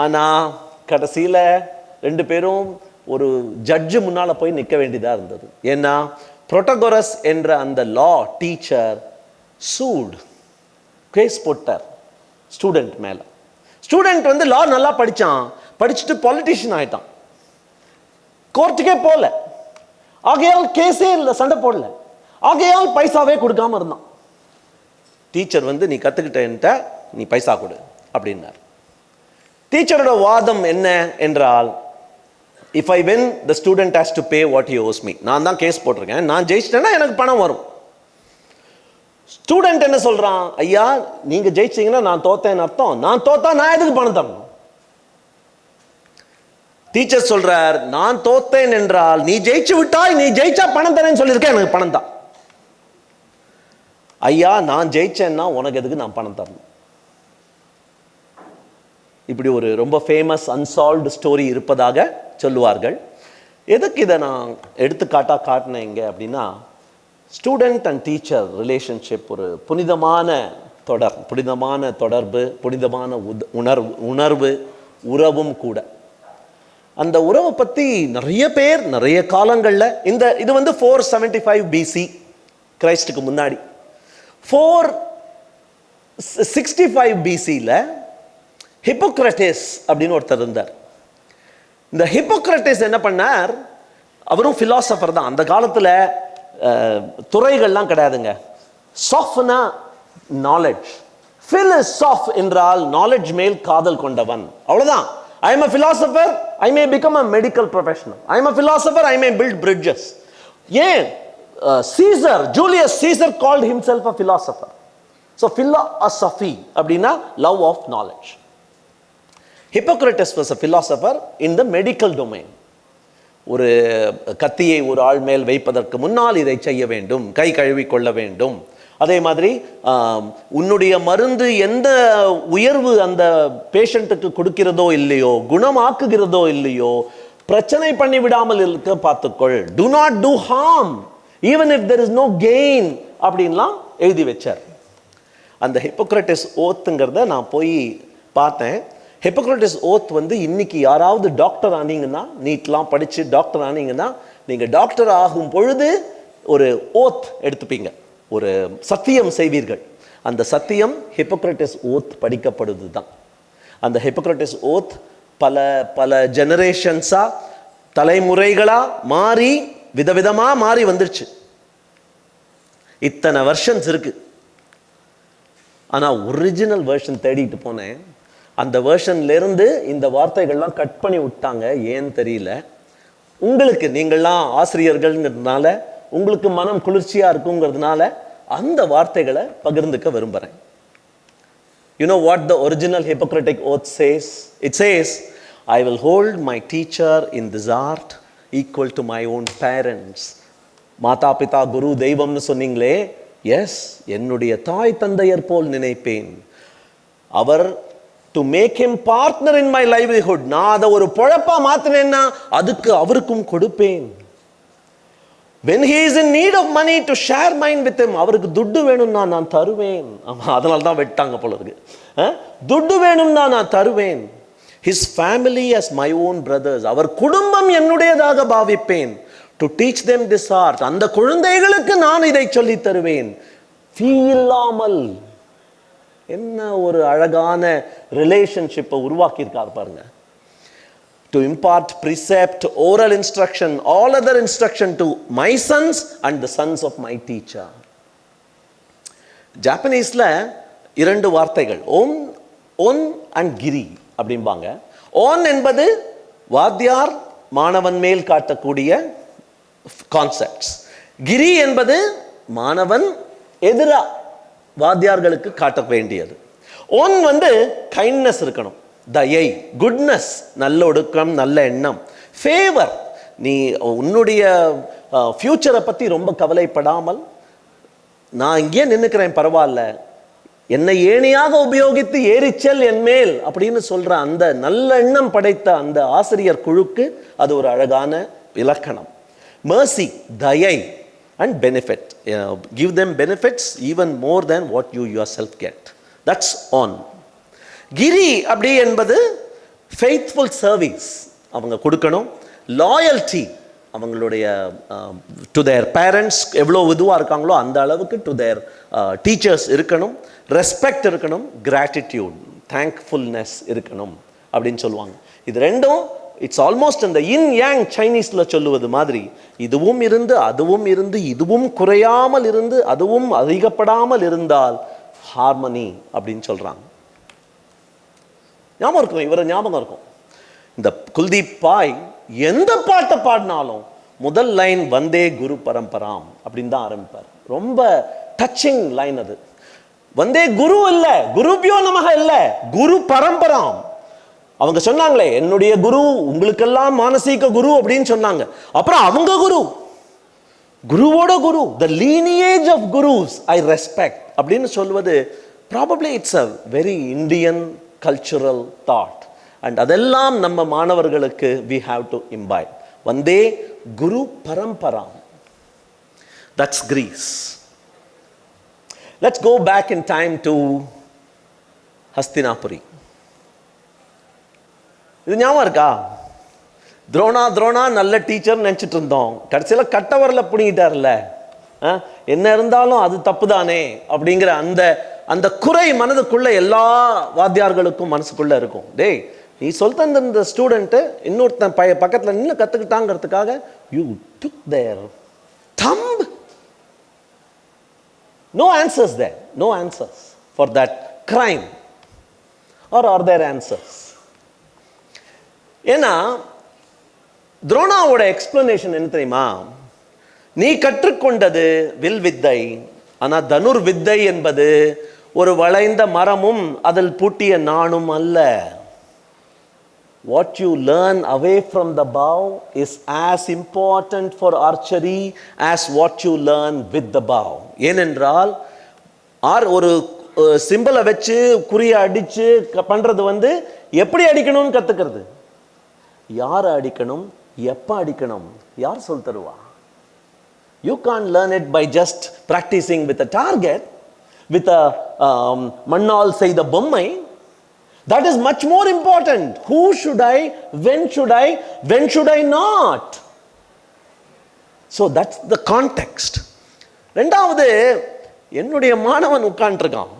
ஆனால் கடைசியில் 2 பேரும் ஒரு ஜட்ஜு முன்னால் போய் நிற்க வேண்டியதாக இருந்தது. ஏன்னா புரோட்டாகோரஸ் என்ற அந்த லா டீச்சர் கேஸ் போட்டார் ஸ்டூடெண்ட் மேலே. ஸ்டூடெண்ட் வந்து லா நல்லா படித்தான், படிச்சுட்டு பாலிட்டிஷியன் ஆகிட்டான், கோர்ட்டுக்கே போகல. ஆகையால் கேஸே இல்லை, சண்டை போடல. ஆகையால் பைசாவே கொடுக்காம இருந்தான். டீச்சர் வந்து நீ கற்றுக்கிட்ட, நீ பைசா கொடு அப்படின்னார். டீச்சரோட வாதம் என்ன என்றால், if I win, the student has to pay what he owes me. நான் தான் கேஸ் போட்டிருக்கேன், நான் ஜெயிச்சிட்டேன்னா எனக்கு பணம் வரும். ஸ்டூடெண்ட் என்ன சொல்றான்? ஐயா நீங்க ஜெயிச்சீங்கன்னா நான் தோத்தேன்னு அர்த்தம், நான் தோத்தா நான் எதுக்கு பணம் தரணும்? டீச்சர் சொல்றார், நான் தோத்தேன் என்றால் நீ ஜெயிச்சு விட்டாய், நீ ஜெயிச்சா பணம் தரேன்னு சொல்லியிருக்கேன், எனக்கு பணம் தான். ஐயா நான் ஜெயிச்சேன்னா உனக்கு எதுக்கு நான் பணம் தரணும்? இப்படி ஒரு ரொம்ப ஃபேமஸ் அன்சால்வ்டு ஸ்டோரி இருப்பதாக சொல்லுவார்கள். எதுக்கு இதை நான் எடுத்துக்காட்டாக காட்டினேன் இங்கே அப்படின்னா, ஸ்டூடெண்ட் அண்ட் டீச்சர் ரிலேஷன்ஷிப் ஒரு புனிதமான தொடர்பு, புனிதமான உறவும் கூட. அந்த உறவை பற்றி நிறைய பேர் நிறைய காலங்களில் இது வந்து 475 BC கிரைஸ்டுக்கு முன்னாடி. 465 BCயில் ஹிப்போக்ரட்டிஸ் அப்படின்னு ஒருத்தர் இருந்தார். இந்த ஹிப்போக்ரட்டிஸ் என்ன பண்ணார்? அவரும் ஃபிலாசபர் தான். அந்த காலத்தில் துறைகள்லாம் கிடையாதுங்க. சாஃப்ட்னா நாலேஜ். ஃபில் இஸ் சாஃப்ட் என்றால் நாலேஜ் மேல் காதல் கொண்டவன், அவ்வளவுதான். I am a philosopher, I may become a medical professional. I am a philosopher, I may build bridges. ஏன் Caesar, Julius Caesar called himself a philosopher. So philosophy அப்படின்னா love of knowledge. Hippocrates was a philosopher in the medical domain. ஒரு கத்தியை ஒரு ஆள் மேல் வைப்பதற்கு முன்னால் இதை செய்ய வேண்டும், கை கழுவி கொள்ள வேண்டும். அதே மாதிரி உன்னுடைய மருந்து எந்த உயர்வு அந்த பேஷண்ட்டுக்கு கொடுக்கிறதோ இல்லையோ, குணமாக்குகிறதோ இல்லையோ, பிரச்சனை பண்ணி விடாமல் இருக்க பார்த்துக்கொள். To not do harm even if there is no gain அப்படின்லாம் எழுதி வச்சார். அந்த ஹிப்போக்ரட்டிஸ் ஓத்துங்கிறத நான் போய் பார்த்தேன். ஹிப்போக்ரட்டிஸ் ஓத் வந்து இன்னைக்கு யாராவது டாக்டர் ஆனீங்கன்னா, நீட்லாம் படித்து டாக்டர் ஆனீங்கன்னா, நீங்கள் டாக்டர் ஆகும் பொழுது ஒரு ஓத் எடுத்துப்பீங்க, ஒரு சத்தியம் செய்வீர்கள். அந்த சத்தியம் ஹிப்போக்ரட்டிஸ் ஓத் படிக்கப்படுது தான். அந்த ஹிப்போக்ரட்டிஸ் ஓத் பல பல ஜெனரேஷன்ஸாக தலைமுறைகளாக மாறி விதவிதமாக மாறி வந்துருச்சு. இத்தனை வெர்ஷன்ஸ் இருக்கு. ஆனால் ஒரிஜினல் வெர்ஷன் தேடிட்டு போனேன். அந்த வெர்ஷன்லேருந்து இந்த வார்த்தைகள்லாம் கட் பண்ணி விட்டாங்க. ஏன்னு தெரியல. உங்களுக்கு நீங்கள்லாம் ஆசிரியர்கள்ங்கிறதுனால உங்களுக்கு மனம் குளிர்ச்சியாக இருக்குங்கிறதுனால அந்த வார்த்தைகளை பகிர்ந்துக்க விரும்புகிறேன். You know what the original Hippocratic oath says? It says, I will hold my teacher in this art equal to my own parents. மாதா பிதா குரு தெய்வம்னு சொன்னீங்களே, எஸ், என்னுடைய தாய் தந்தையர் போல் நினைப்பேன். அவர் to make him partner in my livelihood. நான் அதை ஒரு பொழப்பா மாத்தினேன்னா அதுக்கு அவருக்கும் கொடுப்பேன். When he is in need of money, to share mine with him. அவருக்கு துட்டு வேணும்னா நான் தருவேன். அதனால தான் வெட்டாங்க போல இருக்கு. துட்டு வேணும்னா நான் தருவேன். His family as my own brothers. அவர் குடும்பம் என்னுடையதாக பாவிப்பேன். To teach them this art. அந்த குழந்தைகளுக்கு நான் இதை சொல்லி தருவேன். ஃபீல்லாமல் என்ன ஒரு அழகான ரிலேஷன்ஷிப்பை உருவாக்கி இருக்காரு பாருங்க. To impart precept, oral instruction, all other instruction to my sons and the sons of my teacher. ஜாப்பனீஸ்ல இரண்டு வார்த்தைகள், ஓம் ஒன் அண்ட் கிரி அப்படிம்பாங்க. ஓன் என்பது வாத்தியார் மாணவன் மேல் காட்டக்கூடிய கான்செப்ட்ஸ். கிரி என்பது மாணவன் எதிரா வாத்தியார்களுக்கு காட்ட வேண்டியது. ஓன் வந்து கைண்ட்னஸ் இருக்கணும், தயை, குட்னஸ், நல்ல ஒடுக்கம், நல்ல எண்ணம், ஃபேவர். நீ உன்னுடைய ஃபியூச்சரை பற்றி ரொம்ப கவலைப்படாமல், நான் இங்கே நின்றுக்கிறேன் பரவாயில்ல, என்னை ஏணியாக உபயோகித்து ஏறிச்சல் என் மேல் அப்படின்னு சொல்கிற அந்த நல்ல எண்ணம் படைத்த அந்த ஆசிரியர் குழுக்கு அது ஒரு அழகான இலக்கணம். mercy, தயை, and benefit. Give them benefits even more than what you yourself get. That's on. கிரி அப்படி என்பது ஃபெய்த்ஃபுல் சர்வீஸ் அவங்க கொடுக்கணும். லாயல்ட்டி, அவங்களுடைய டு தேர் பேரண்ட்ஸ் எவ்வளோ இதுவாக இருக்காங்களோ அந்த அளவுக்கு டு தேர் டீச்சர்ஸ் இருக்கணும். ரெஸ்பெக்ட் இருக்கணும். கிராட்டிடியூட், தேங்க்ஃபுல்னஸ் இருக்கணும் அப்படின்னு சொல்லுவாங்க. இது ரெண்டும் இட்ஸ் ஆல்மோஸ்ட் அந்த இன் யாங் சைனீஸில் சொல்லுவது மாதிரி, இதுவும் இருந்து அதுவும் இருந்து, இதுவும் குறையாமல் இருந்து அதுவும் அதிகப்படாமல் இருந்தால் ஹார்மனி அப்படின்னு சொல்கிறாங்க. ஞாபகம் இருக்கும், இவரை ஞாபகம் இருக்கும். இந்த குல்தீப் பாய் எந்த பாட்டை பாடினாலும் முதல் லைன் வந்தே குரு பரம்பராம் அப்படின்னு தான் ஆரம்பிப்பார். ரொம்ப டச்சிங் லைன் அது. வந்தே குரு இல்லை, குருபியோ நமக இல்லை, குரு பரம்பராம். அவங்க சொன்னாங்களே என்னுடைய குரு உங்களுக்கெல்லாம் மானசீக குரு அப்படின்னு சொன்னாங்க. அப்புறம் அவங்க குரு, குருவோட குரு, the lineage of gurus I respect அப்படின்னு சொல்வது probably it's a very Indian cultural thought, and அதெல்லாம் நம்ம மாணவர்களுக்கு we have to imbibe. Vande Guru பரம்பராம். That's Greece. Let's go back in time to Hastinapuri. இது ஞாபகம் இருக்கா? துரோணா நல்ல டீச்சர் நினச்சிட்டு இருந்தோம். கடைசியில் கட்டவரில் பிடிங்கிட்டார்ல. என்ன இருந்தாலும் அது தப்பு தானே அப்படிங்கிற அந்த அந்த குறை மனதுக்குள்ள எல்லா வாத்தியார்களுக்கும் மனசுக்குள்ள இருக்கும். டேய், நீ சொல்லிட்டு இந்த ஸ்டூடெண்ட்டு இன்னொருத்தன் பக்கத்தில் நின்று கற்றுக்கிட்டாங்கிறதுக்காக you took their thumb No answers there. No answers for that crime. Or are there answers? ஏன்னா துரோணாவோட எக்ஸ்பிளனேஷன் என்ன தெரியுமா? நீ கற்றுக்கொண்டது வில் வித்தை, ஆனா தனுர் வித்தை என்பது ஒரு வளைந்த மரமும் அதில் பூட்டிய நாணும் அல்ல. What you learn away from the bow is as important for archery as what you learn with the bow. ஏனென்றால் ஒரு சிம்பிளை வச்சு குறிய அடிச்சு பண்றது எப்படி அடிக்கணும்னு கத்துக்கிறது. யாரை அடிக்கணும், எப்ப அடிக்கணும், யார் சொல் தருவா? You can't learn it by just practicing with a target, with a மண்ணால் செய்த பொம்மை. That is much more important. Who should I, when should I not? So that's the context. ரெண்டாவது, என்னுடைய மாணவன் உட்கார்ந்துருக்கான்.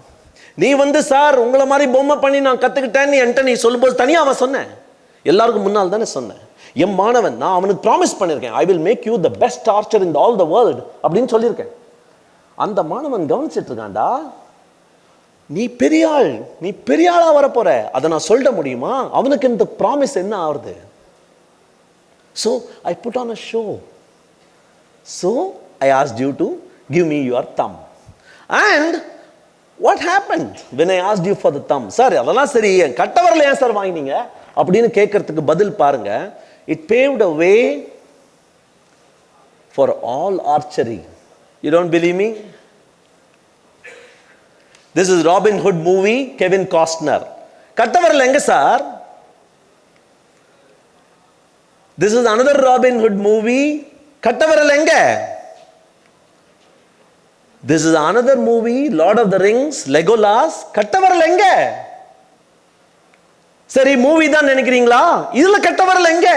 நீ சார் உங்களை மாதிரி பொம்மை பண்ணி நான் கத்துக்கிட்டேன்னு என்கிட்ட நீ சொல்லும்போது தனியா அவன் சொன்னேன், எல்லாருக்கும் முன்னால் தானே சொன்னேன். என் மாணவன், நான் அவனுக்கு ப்ராமிஸ் பண்ணியிருக்கேன், I will make you the best archer in all the world அப்படின்னு சொல்லியிருக்கேன். அந்த மாணவன் கவனிச்சிட்டு இருக்கான்டா. நீ பெரிய ஆளா வரப்போற, அதை நான் சொல்ல முடியுமா? அவனுக்கு இந்த ப்ராமிஸ் என்ன ஆகுது? So I put on a show. So I asked you to give me your thumb. And what happened when I asked you for the thumb? Sir அதெல்லாம் சரி, கட்டவரில் ஏன் சார் வாங்கினீங்க அப்படின்னு கேட்கறதுக்கு பதில் பாருங்க. It paved a way for all archery. You don't believe me? This is Robin Hood movie, Kevin Costner. கட்டவரில் எங்க sir? This is another Robin Hood movie. கட்டவரில் எங்க? This is another movie, Lord of the Rings, Legolas. கட்டவரில் எங்க? சரி, movie தான் நினைக்கிறீங்களா? இதுல கட்டவரில் எங்க?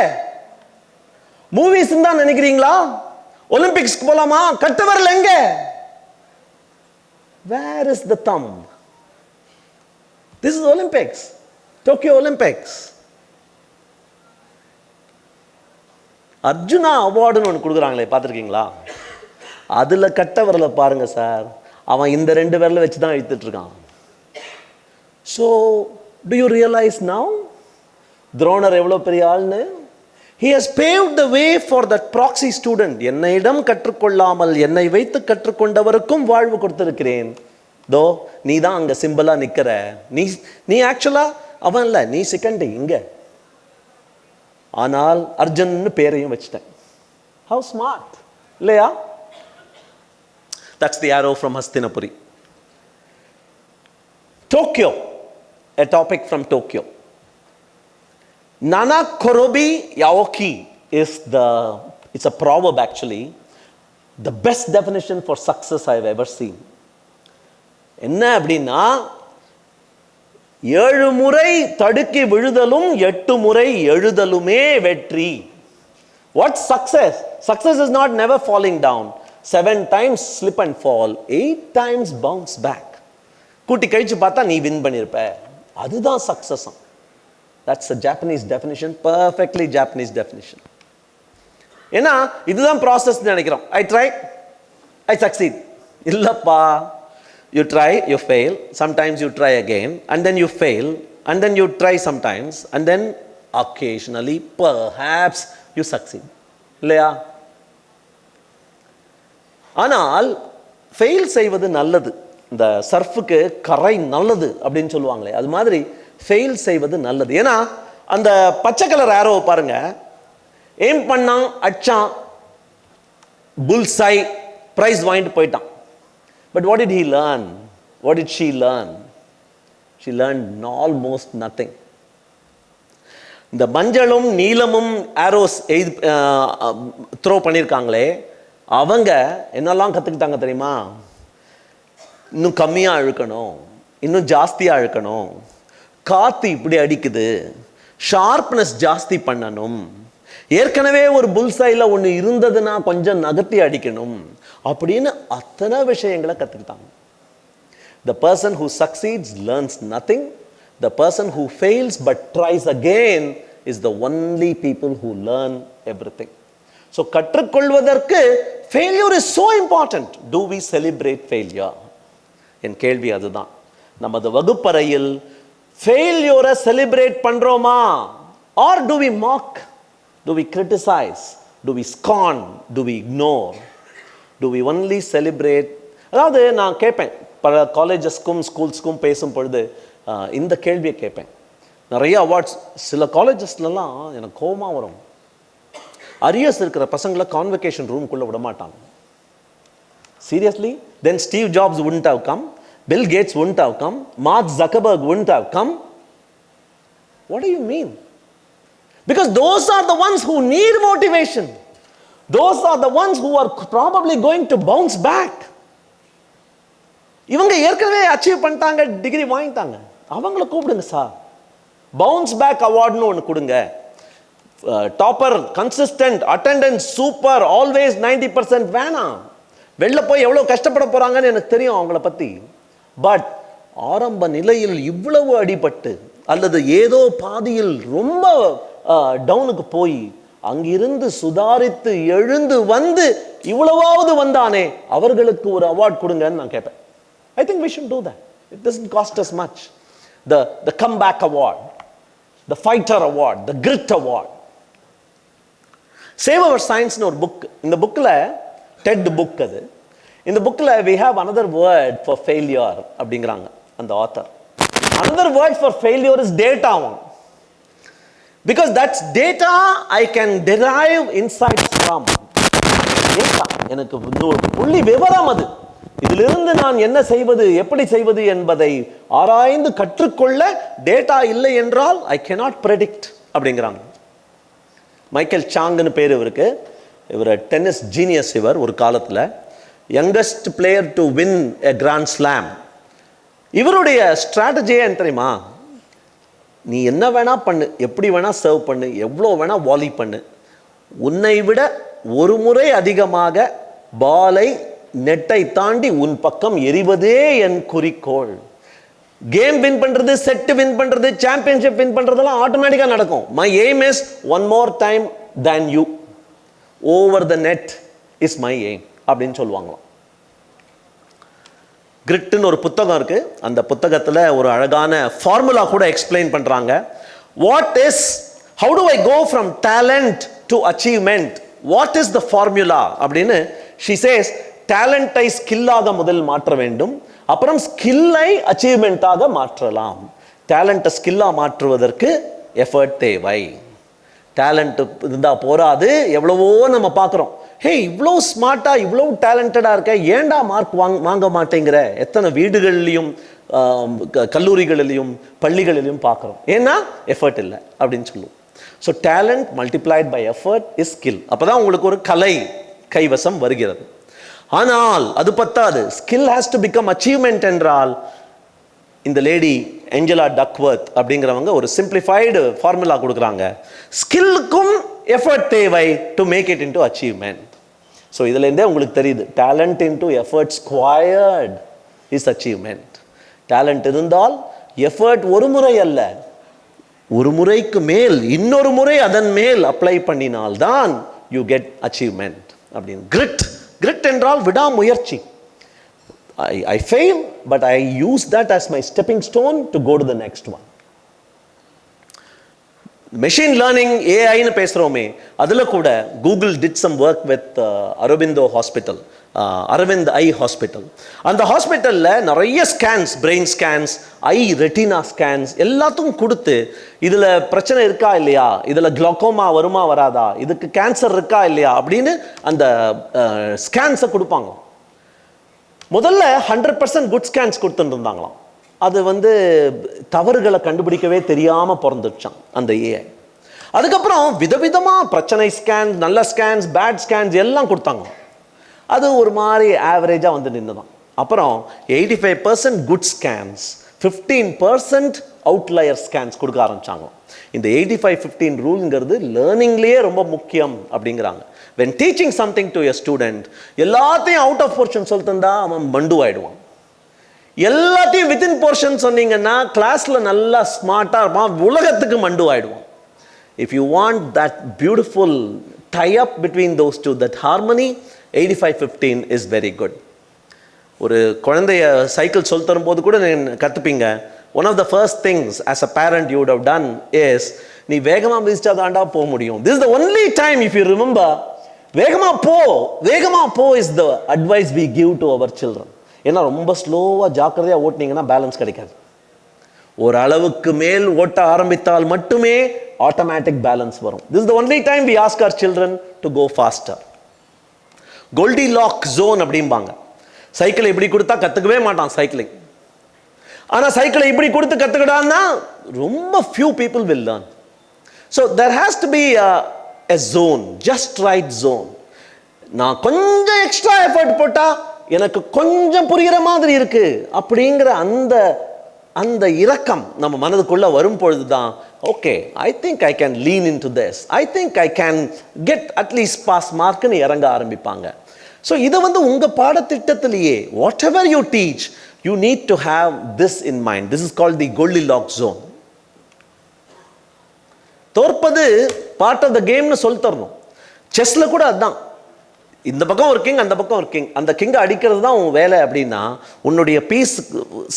Movies தான் நினைக்கிறீங்களா? ஒலிம்பிக்ஸ்க்கு போலாமா? கட்டவரில் எங்க? Where is the thumb? This is Olympics, Tokyo Olympics. Arjuna அவார்டுன்னு ஒன்று கொடுக்குறாங்களே, பார்த்துருக்கீங்களா? அதில் கட்டவரில் பாருங்க சார், அவன் இந்த 2 விரலை வச்சு தான் இழுத்துட்டு இருக்கான். So do you realize now துரோணர் எவ்வளோ பெரிய ஆள்னு? He has paved the way for that proxy student. என்னிடம் கற்றுக்கொள்ளாமல் என்னை வைத்து கற்றுக்கொண்டவருக்கும் வாழ்வு கொடுத்திருக்கிறேன். தோ நீ தான் அங்க சிம்பிளா நிக்கிற. நீ ஆக்சுவலா அவன் இல்ல, நீ செகண்ட் இங்க. ஆனால் அர்ஜுன் பேரையும் வச்சிட்டேன். How smart, இல்லையா? That's the arrow from Hastinapuri. Tokyo, a topic from Tokyo. Nana Korobi Yaoki it's a proverb actually, the best definition for success I've ever seen. என்ன அப்படின்னா, 7 முறை தடுக்கி விழுதலும் 8 முறை எழுதலுமே வெற்றி. What success? Success is not never falling down. 7 times slip and fall, 8 times bounce back. கூட்டி கழிச்சு பார்த்தா நீ வின் பண்ணிருப்ப. அதுதான் success. That's a Japanese definition, perfectly Japanese definition. ஏன்னா இதுதான் ப்ராசஸ் நினைக்கிறோம். I try, I succeed. இல்லப்பா, you try, you fail, sometimes you try again, and then you fail, and then you try sometimes, and then occasionally perhaps you succeed. இல்லையா? ஆனால் fail செய்வது நல்லது. இந்த சர்ஃபுக்கு கரை நல்லது அப்படின்னு சொல்லுவாங்களே, அது மாதிரி ஃபெயில் செய்வது நல்லது. ஏன்னா அந்த பச்சை கலர் ஆரோவை பாருங்க, எய்ம் பண்ணான், அடிச்சான், புல்சை, பிரைஸ் வாங்கிட்டு போயிட்டான். But what did he learn? What did she learn? She learned almost nothing. இந்த மஞ்சளும் நீலமும் ஆரோஸ் த்ரோ பண்ணியிருக்காங்களே, அவங்க என்னெல்லாம் கற்றுக்கிட்டாங்க தெரியுமா? இன்னும் கம்மியாக அழுக்கணும், இன்னும் ஜாஸ்தியாக அழுக்கணும், காற்று இப்படி அடிக்குது, ஷார்ப்னஸ் ஜாஸ்தி பண்ணணும், ஏற்கனவே ஒரு புல்சையில் ஒன்று இருந்ததுன்னா கொஞ்சம் நகர்த்தி அடிக்கணும் அப்படின்னு அத்தனை விஷயங்களை கற்றுக்கிட்டாங்க. The person who succeeds learns nothing. The person who fails but tries again is the only people who learn everything. So கற்றுக்கொள்வதற்கு failure is so important. Do we celebrate failure? என் கேள்வி அதுதான். நமது வகுப்பறையில் ஃபெயில்யூரை செலிப்ரேட் பண்றோமா? Or do we mock? Do we criticise? Do we scorn? Do we ignore? Do we only celebrate? அதாவது நான் கேட்பேன், பல காலேஜஸ்க்கும் ஸ்கூல்ஸ்க்கும் பேசும் பொழுது இந்த கேள்வியை கேட்பேன். நிறைய அவார்ட்ஸ் சில காலேஜஸ்லாம் எனக்கு கோபமாக வரும். அரியர்ஸ் இருக்கிற பசங்களை கான்வெகேஷன் ரூம்குள்ளே விட மாட்டாங்க. Seriously? Then Steve jobs wouldn't have come, Bill Gates wouldn't have come, Mark Zuckerberg wouldn't have come. What do you mean? Because those are the ones who need motivation. Those are the ones who are probably going to bounce back. இவங்க ஏற்கனவே achieve பண்ணிட்டாங்க, degree வாங்கிட்டாங்க, அவங்கள கூப்பிடுங்க sir. Bounce back அவார்ட்னு ஒன்று கொடுங்க. Topper, consistent, attendance super, always 90% வேணாம். வெளில போய் எவ்வளோ கஷ்டப்பட போகிறாங்கன்னு எனக்கு தெரியும் அவங்கள பற்றி. பட் ஆரம்ப நிலையில் இவ்வளவு அடிபட்டு அல்லது ஏதோ பாதியில் ரொம்ப டவுனுக்கு போய் அங்கிருந்து சுதாரித்து எழுந்து வந்து இவ்வளவாவது வந்தானே, அவர்களுக்கு ஒரு அவார்ட் கொடுங்கன்னு நான் கேட்பேன். I think we should do that. It doesn't cost us much. The comeback award, the fighter award, the grit award. Save Our Science னு ஒரு புக். இந்த புக்கில் டெட் புக் அது. இந்த புக்கில் we have another word for failure அப்படிங்கிறாங்க அந்த author. Another word for failure is data. Because that's data I can derive insights from. Data எனக்கு புள்ளி விவரம் அது. இதிலிருந்து நான் என்ன செய்வது, எப்படி செய்வது என்பதை ஆராய்ந்து கற்றுக்கொள்ள டேட்டா இல்லை என்றால் ஐ cannot predict அப்படிங்கிறாங்க. மைக்கேல் சாங்னு பேர் இவருக்கு. இவர் டென்னிஸ் ஜீனியஸ். இவர் ஒரு காலத்தில் youngest player to win a grand slam. இவருடைய ஸ்ட்ராட்டஜியே என்ன தெரியுமா? நீ என்ன வேணா பண்ணு, எப்படி வேணா சர்வ் பண்ணு, எவ்வளோ வேணா வாலி பண்ணு, உன்னை விட ஒரு முறை அதிகமாக பாலை நெட்டை தாண்டி உன் பக்கம் எறிவதே என் குறிக்கோள். கேம் வின் பண்றது, செட் வின் பண்றது, சாம்பியன்ஷிப் வின் பண்றதெல்லாம் ஆட்டோமேட்டிக்கா நடக்கும். My aim is one more time than you over the net is my aim அப்படின்னு சொல்லுவாங்களாம். கிரிட்னு ஒரு புத்தகம் இருக்கு. அந்த புத்தகத்தில் ஒரு அழகான ஃபார்முலா கூட எக்ஸ்பிளைன் பண்றாங்க. What is, how do I go from talent to achievement? What is the formula அப்படின்னு she says, டேலண்டை ஸ்கில்லாக முதல் மாற்ற வேண்டும், அப்புறம் ஸ்கில்லை அச்சீவ்மெண்ட்டாக மாற்றலாம். டேலண்ட்டை ஸ்கில்லாக மாற்றுவதற்கு எஃபர்ட் தேவை. டேலண்ட் இருந்தால் போராது. எவ்வளவோ நம்ம பார்க்குறோம், ஹே இவ்வளோ ஸ்மார்ட்டாக இவ்வளோ டேலண்டடாக இருக்க, ஏண்டா மார்க் வாங்க மாட்டேங்கிற எத்தனை வீடுகள்லையும் கல்லூரிகளிலையும் பள்ளிகளிலையும் பார்க்குறோம். ஏன்னா எஃபர்ட் இல்லை அப்படின்னு சொல்லுவோம். So talent multiplied by effort is skill. அப்போ தான் உங்களுக்கு ஒரு கலை கைவசம் வருகிறது. ஆனால் அது பத்தாது. Skill has to become achievement என்றால் இந்த லேடி ஏஞ்சலா டக்வர்த் அப்படிங்கிறவங்க ஒரு சிம்பிளிஃபைடு ஃபார்முலா கொடுக்குறாங்க. ஸ்கில்லுக்கும் எஃபர்ட் தேவை to make it into achievement. So இதுலேருந்தே உங்களுக்கு தெரியுது, talent into effort squared is achievement. Talent இருந்தால் எஃபர்ட் ஒரு முறை அல்ல, ஒரு முறைக்கு மேல் இன்னொரு முறை அதன் மேல் அப்ளை பண்ணினால்தான் யூ கெட் அச்சீவ்மெண்ட் அப்படின்னு. கிரிட் என்றால் விடாமுயற்சி. I fail, but I use that as my stepping stone to go to the next one. Machine learning, AI-னு பேசுகிறோமே, அதில் கூட Google did some work with Aurobindo Hospital, Aravind eye hospital. அந்த ஹாஸ்பிட்டலில் நிறைய scans, brain scans, eye retina scans எல்லாத்துக்கும் கொடுத்து இதில் பிரச்சனை இருக்கா இல்லையா, இதில் குளோக்கோமா வருமா வராதா, இதுக்கு கேன்சர் இருக்கா இல்லையா அப்படின்னு அந்த ஸ்கேன்ஸை கொடுப்பாங்க. முதல்ல 100% குட் ஸ்கேன்ஸ் கொடுத்துட்டு இருந்தாங்களாம். அது தவறுகளை கண்டுபிடிக்கவே தெரியாமல் பிறந்துச்சான் அந்த ஏஐ. அதுக்கப்புறம் விதவிதமாக பிரச்சனை ஸ்கேன்ஸ், நல்ல ஸ்கேன்ஸ், பேட் ஸ்கேன்ஸ் எல்லாம் கொடுத்தாங்க. அது ஒரு மாதிரி ஆவரேஜாக நின்றுதான். அப்புறம் 85% குட் ஸ்கேன்ஸ், 15% அவுட்லயர் ஸ்கேன்ஸ் கொடுக்க ஆரம்பிச்சாங்க. இந்த 85-15 ரூல்ங்கிறது லேர்னிங்லேயே ரொம்ப முக்கியம் அப்படிங்கிறாங்க. when teaching something to a student, எல்லாத்தையும் அவுட் ஆஃப் போர்ஷன் சொல்லிட்டு அவன் மண்டு ஆயிடுவான். எல்லாத்தையும் வித்தின் போர்ஷன் சொன்னீங்கன்னா கிளாஸில் நல்லா ஸ்மார்ட்டாக இருப்பான், உலகத்துக்கு மண்டு ஆயிடுவான். If you want that beautiful tie up between those two, that harmony, 85-15 is very good. ஒரு குழந்தைய சைக்கிள் சொல்லி தரும்போது கூட கற்றுப்பீங்க. One of the first things as a parent you would have done is, நீ வேகமாக மிதிச்சா தாண்டா போக முடியும். This is the only time if you remember, வேகமாக போ is the advice we give to our children. ஏன்னா ரொம்ப ஸ்லோவாக ஜாக்கிரதையாக ஓட்டினீங்கன்னா பேலன்ஸ் கிடைக்காது. ஒரு அளவுக்கு மேல் ஓட்ட ஆரம்பித்தால் மட்டுமே ஆட்டோமேட்டிக் பேலன்ஸ் வரும். This is the only time we ask our children to go faster. Goldilocks zone அப்படிம்பாங்க. சைக்கிளை இப்படி கொடுத்தா கற்றுக்கவே மாட்டான் சைக்கிளிங். ஆனால் சைக்கிளை இப்படி கொடுத்து கற்றுக்கிட்டான்னா ரொம்ப few people will learn. So there has to be a zone, just right zone. நான் கொஞ்சம் எக்ஸ்ட்ரா எஃபர்ட் போட்டால் எனக்கு கொஞ்சம் புரிகிற மாதிரி இருக்கு அப்படிங்கிற அந்த இரக்கம் நம்ம மனதுக்குள்ளே வரும் பொழுது தான், okay, I think I can lean into this, I think I can get at least pass மார்க்னு இறங்க ஆரம்பிப்பாங்க. ஸோ இதை உங்கள் பாடத்திட்டத்திலேயே whatever you teach, you need to have this in mind. This is called the Goldilocks zone. தோற்பது part of the கேம்னு சொல்லி தரணும். செஸ்ஸில் கூட அதுதான். இந்த பக்கம் ஒரு கிங், அந்த பக்கம் ஒரு கிங், அந்த கிங்கை அடிக்கிறது தான் உன் வேலை அப்படின்னா, உன்னுடைய பீஸ்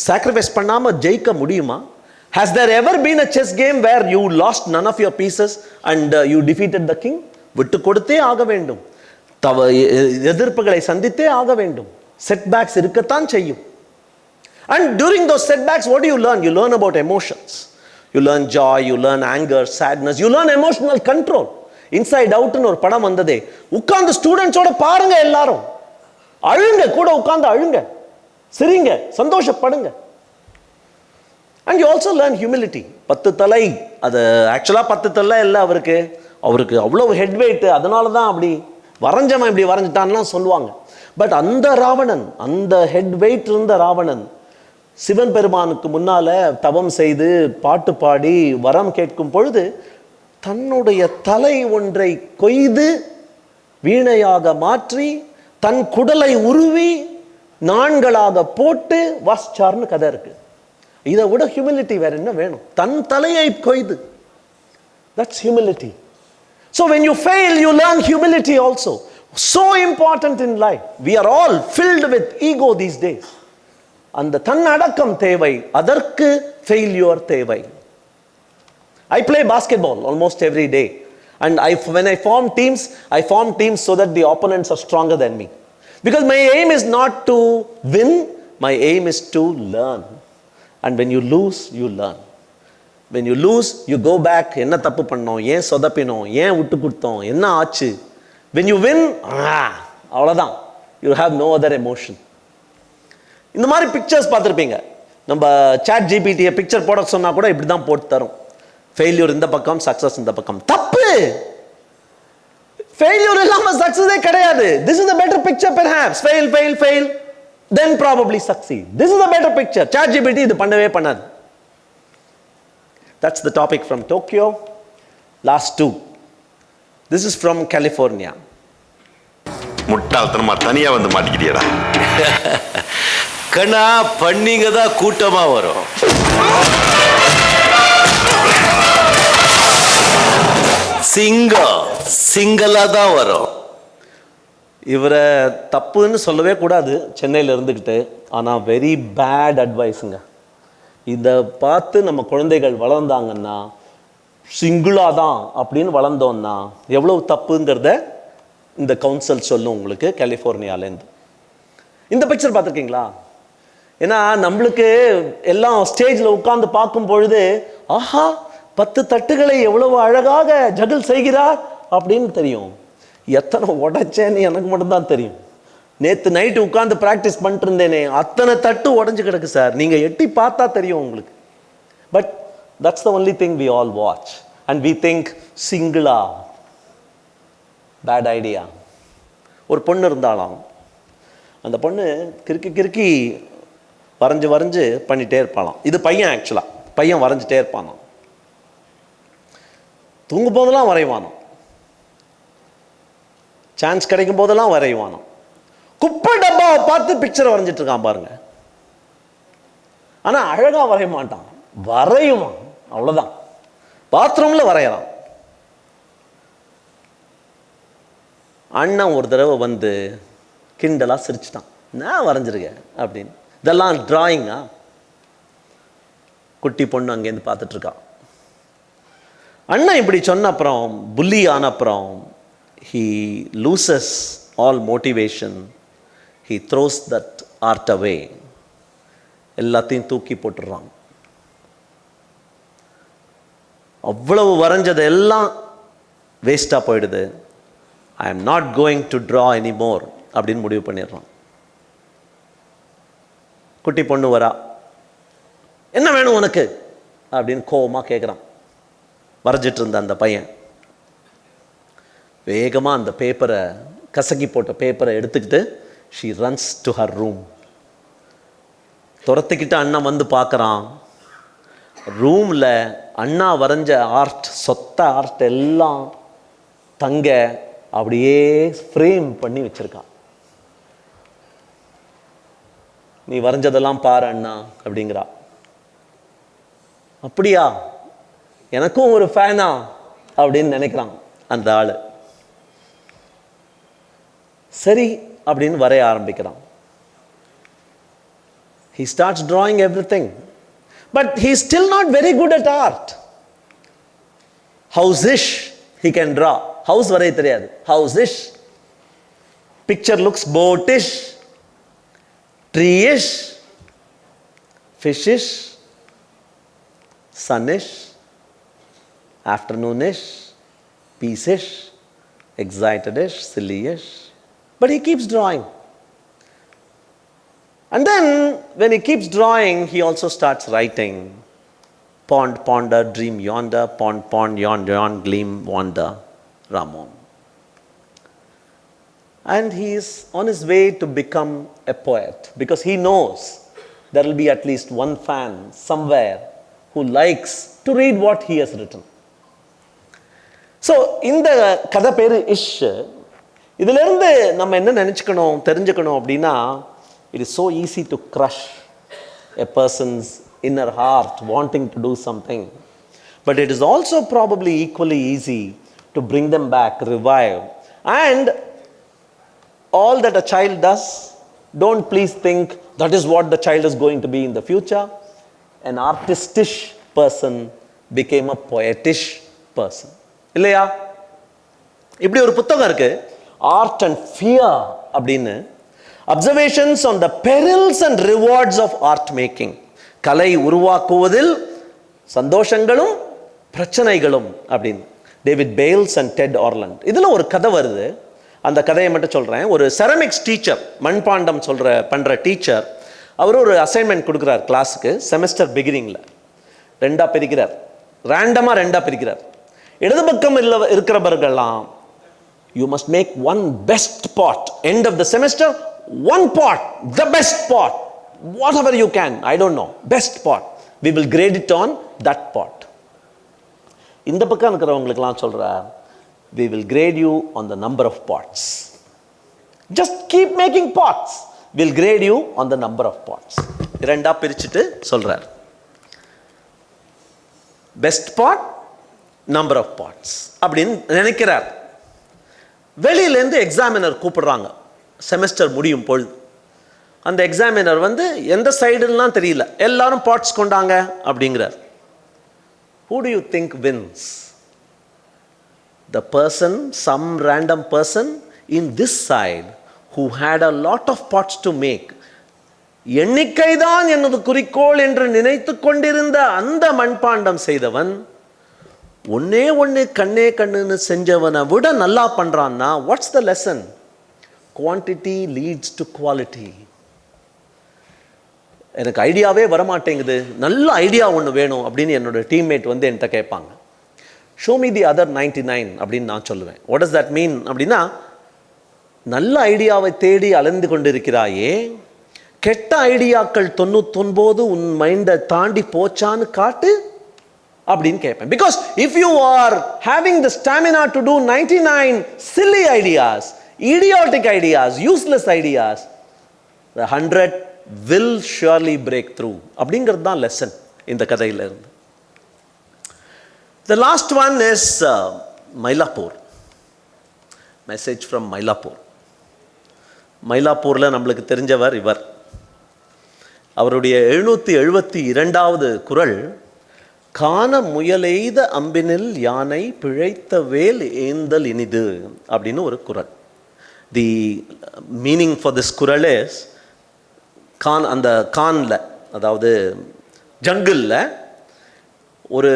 சாக்ரிஃபைஸ் பண்ணாமல் ஜெயிக்க முடியுமா? Has there ever been a chess game where you lost none of your pieces and you defeated the king? விட்டு கொடுத்தே ஆக வேண்டும். எதிர்ப்புகளை சந்தித்தே ஆக வேண்டும். செட்பேக்ஸ் இருக்கத்தான் செய்யும். And during those setbacks, what do you learn? You learn about emotions. You learn joy, you learn anger, sadness, you learn emotional control. Inside அவுட்னு ஒரு படம் வந்ததே, உட்கார்ந்து ஸ்டூடெண்ட்ஸோட பாருங்க, எல்லாரும் அழுங்க, கூட உட்கார்ந்து அழுங்க, சிரிங்க, சந்தோஷப்படுங்க. And you also learn humility. 10 தலை, அது ஆக்சுவலாக 10 தலை இல்லை, அவருக்கு அவ்வளோ ஹெட் வெயிட், அதனால தான் அப்படி வரைஞ்சவன் இப்படி வரைஞ்சிட்டான்லாம் சொல்லுவாங்க. பட் அந்த ராவணன், அந்த ஹெட் வெயிட் இருந்த ராவணன் சிவன் பெருமானுக்கு முன்னால தவம் செய்து பாட்டு பாடி வரம் கேட்கும் பொழுது தன்னுடைய தலை ஒன்றை கொய்து வீணையாக மாற்றி தன் குடலை உருவி நான்களாக போட்டு வாசிச்சார்னு கதை இருக்கு. இதை விட ஹியூமிலிட்டி வேற என்ன வேணும்? தன் தலையை கொய்து. That's humility. So when you fail, you learn humility also. So important in life. We are all filled with ego these days. அந்த தன்னடக்கம் தேவை, அதற்கு failure தேவை. I play basketball almost every day, and when I form teams so that the opponents are stronger than me, because my aim is not to win, my aim is to learn. And when you lose, you learn. When you lose, you go back, என்ன தப்பு பண்ணோம், ஏன் சொதப்பினோம், ஏன் விட்டு கொடுத்தோம், என்ன ஆச்சு. When you win, அவ்வளோதான், you have no other emotion. இந்த மாதிரி பிக்சர்ஸ் பார்த்துருப்பீங்க. நம்ம சாட் ஜிபிடியை பிக்சர் போட சொன்னால் கூட இப்படி தான் போட்டு தரும். ஃபெயில்யூர் இந்த பக்கம், சக்ஸஸ் இந்த பக்கம். தப்பு. ஃபெயில்யூர் இல்லாமல் சக்ஸஸே கிடையாது. This is the better picture perhaps. Fail, then probably succeed. This is the better picture. Chat GPT இது பண்ணவே பண்ணாது. That's the topic from Tokyo. Last 2. This is from California. முட்டாள்தனமா தனியா வந்து மாட்டிக்கிட்டியடா. கண்ணா, பண்ணிங்க தான் கூட்டமா வரும். சிங்களா தான் வரும். இவரை தப்புன்னு சொல்லவே கூடாது சென்னையில் இருந்துக்கிட்டு. ஆனால் வெரி பேட் அட்வைஸுங்க. இதை பார்த்து நம்ம குழந்தைகள் வளர்ந்தாங்கன்னா, சிங்கிளாக தான் அப்படின்னு வளர்ந்தோன்னா எவ்வளோ தப்புங்கிறத இந்த கவுன்சில் சொல்லும் உங்களுக்கு கலிஃபோர்னியாலேருந்து. இந்த பிக்சர் பார்த்துருக்கீங்களா? ஏன்னா நம்மளுக்கு எல்லாம் ஸ்டேஜில் உட்கார்ந்து பார்க்கும் பொழுது, ஆஹா 10 தட்டுகளை எவ்வளவு அழகாக ஜகிள் செய்கிறார் அப்படின்னு தெரியும். எத்தனை உடைச்சேன்னு எனக்கு மட்டும்தான் தெரியும். நேற்று நைட்டு உட்காந்து ப்ராக்டிஸ் பண்ணிட்டு இருந்தேனே, அத்தனை தட்டு உடஞ்சி கிடக்கு சார், நீங்கள் எட்டி பார்த்தா தெரியும் உங்களுக்கு. But that's the only thing we all watch and we think சிங்கிளா. Bad idea. ஒரு பொண்ணு இருந்தாலும் அந்த பொண்ணு கிறுக்கி வரைஞ்சு பண்ணிகிட்டே இருப்பாளாம். இது பையன், ஆக்சுவலாக பையன் வரைஞ்சிட்டே இருப்பானாம். தூங்கும் போதெல்லாம் வரைவானோ, சான்ஸ் கிடைக்கும் போதெல்லாம் வரைவானோ. குப்பை டப்பாவை பார்த்து பிக்சரை வரைஞ்சிட்டு இருக்கான் பாருங்க. ஆனால் அழகாக வரைய மாட்டான், வரையுவான், அவ்வளோதான். பாத்ரூமில் வரையறான். அண்ணன் ஒரு தடவை வந்து கிண்டலாக சிரிச்சிட்டான். நான் வரைஞ்சிருக்கேன் அப்படின்னு. இதெல்லாம் டிராயிங்கா? குட்டி பொண்ணு அங்கேருந்து பார்த்துட்ருக்கா. அண்ணன் இப்படி சொன்ன அப்புறம், புள்ளி ஆன அப்புறம், he loses all motivation. He throws that art away. எல்லாத்தையும் தூக்கி போட்டுடுறான். அவ்வளவு வரைஞ்சது எல்லாம் வேஸ்டாக போயிடுது. I am not going to draw any more அப்படின்னு முடிவு பண்ணிடுறான். குட்டி பொண்ணு வரா. என்ன வேணும் உனக்கு அப்படின்னு கோவமாக கேட்குறான். வரைஞ்சிட்டு இருந்த அந்த பையன் வேகமாக அந்த பேப்பரை, கசக்கி போட்ட பேப்பரை எடுத்துக்கிட்டு she runs to her room. துரத்துக்கிட்டு அண்ணன் வந்து பார்க்குறான். ரூமில் அண்ணா வரைஞ்ச ஆர்ட், சொத்த ஆர்ட் எல்லாம் தங்க அப்படியே ஃப்ரேம் பண்ணி வச்சிருக்கான். நீ வரைஞ்சதெல்லாம் பாரு அண்ணா அப்படிங்கிறா. அப்படியா, எனக்கும் ஒரு ஃபேனா அப்படின்னு நினைக்கிறான் அந்த ஆளு. சரி அப்படின்னு வரைய ஆரம்பிக்கிறான். He starts drawing everything, but he is still not very good at art. House-ish he can draw. House வரைய தெரியாது. House-ish. Picture looks boat-ish, tree-ish, fish-ish, sun-ish, afternoon-ish, peace-ish, excited-ish, silly-ish. But he keeps drawing. And then when he keeps drawing, he also starts writing. Pond, ponder, dream yonder, pond, pond, yawn, yawn, gleam, wander, Ramon. And he is on his way to become a poet, because he knows there will be at least one fan somewhere who likes to read what he has written. So, இந்த கதை பேரு இஷ். இதிலிருந்து நம்ம என்ன நினச்சிக்கணும், தெரிஞ்சுக்கணும் அப்படின்னா, it is so easy to crush a person's inner heart wanting to do something. But it is also probably equally easy to bring them back, revive. And all that a child does, don't please think that is what the child is going to be in the future. An artistish person became a poetish person. இல்லையா? இப்படி ஒரு புத்தகம் இருக்கு, art and fear அப்படின்னு. Observations on the perils and rewards of art making. கலை உருவாக்குவதில் சந்தோஷங்களும் பிரச்சனைகளும் அப்படின்னு. David Bayles and Ted Orland. இதில் ஒரு கதை வருது, அந்த கதையை மட்டும் சொல்கிறேன். ஒரு செரமிக்ஸ் டீச்சர், மண்பாண்டம் பண்ணுற டீச்சர், அவர் ஒரு அசைன்மெண்ட் கொடுக்குறார் கிளாஸுக்கு. செமஸ்டர் பிகினிங்கில் ரெண்டாக பிரிக்கிறார், ரேண்டமாக ரெண்டாக பிரிக்கிறார். இடது பக்கம் இருக்கிறவர்கள்லாம் you must make one best pot. End of the semester, one pot, the best pot, whatever you can, I don't know, best pot. We will grade it on that pot. இந்த பக்கம் இருக்கிறவங்களுக்கெல்லாம் சொல்கிறார், we will grade you on the number of pots. Just keep making pots, we'll grade you on the number of pots. இரண்டா பிரிச்சுட்டு சொல்கிறார், best pot, number of pots அப்படின்னு நினைக்கிறார். வெளியிலேருந்து எக்ஸாமினர் கூப்பிடுறாங்க செமஸ்டர் முடியும் பொழுது. அந்த எக்ஸாமினர் வந்து எந்த சைடுலாம் தெரியல, எல்லாரும் பாட்ஸ் கொண்டாங்க அப்படிங்கிறார். Who do you think wins? The person, some random person in this side who had a lot of pots to make. எண்ணிக்கைதான் எனது குறிக்கோள் என்று நினைத்து கொண்டிருந்த அந்த மண்பாண்டம் செய்தவன் ஒன்னே ஒன்று கண்ணே கண்ணுன்னு செஞ்சவனை விட நல்லா பண்ணுறான்னா, what's the lesson? Quantity leads to quality. எனக்கு ஐடியாவே வரமாட்டேங்குது, நல்ல ஐடியா ஒன்று வேணும் அப்படின்னு என்னோட டீம்மேட் வந்து என்கிட்ட கேட்பாங்க. ஷோ மீ தி அதர் 99 அப்படின்னு நான் சொல்லுவேன். வாட் டஸ் தட் மீன் அப்படின்னா, நல்ல ஐடியாவை தேடி அலைந்து கொண்டிருக்கிறாயே, கெட்ட ஐடியாக்கள் 99 உன் மைண்டை தாண்டி போச்சான்னு காட்டு அப்படின்னு கேட்பேன். Because if you are having the stamina to do 99 silly ideas, idiotic ideas, useless ideas, the 100 will surely break through. அப்படிங்கிறது தான் லெசன் இந்த கதையில இருந்து. The last one is Mylapore. Message from Mylapore. மயிலாப்பூரில் நம்மளுக்கு தெரிஞ்சவர் இவர். அவருடைய 772வது குறள், காண முயலெய்த அம்பினில் யானை பிழைத்த வேல் ஏந்தல் இனிது அப்படின்னு ஒரு குறள். தி மீனிங் ஃபார் திஸ் குறள் இஸ், அந்த கானில், அதாவது ஜங்கிளில் ஒரு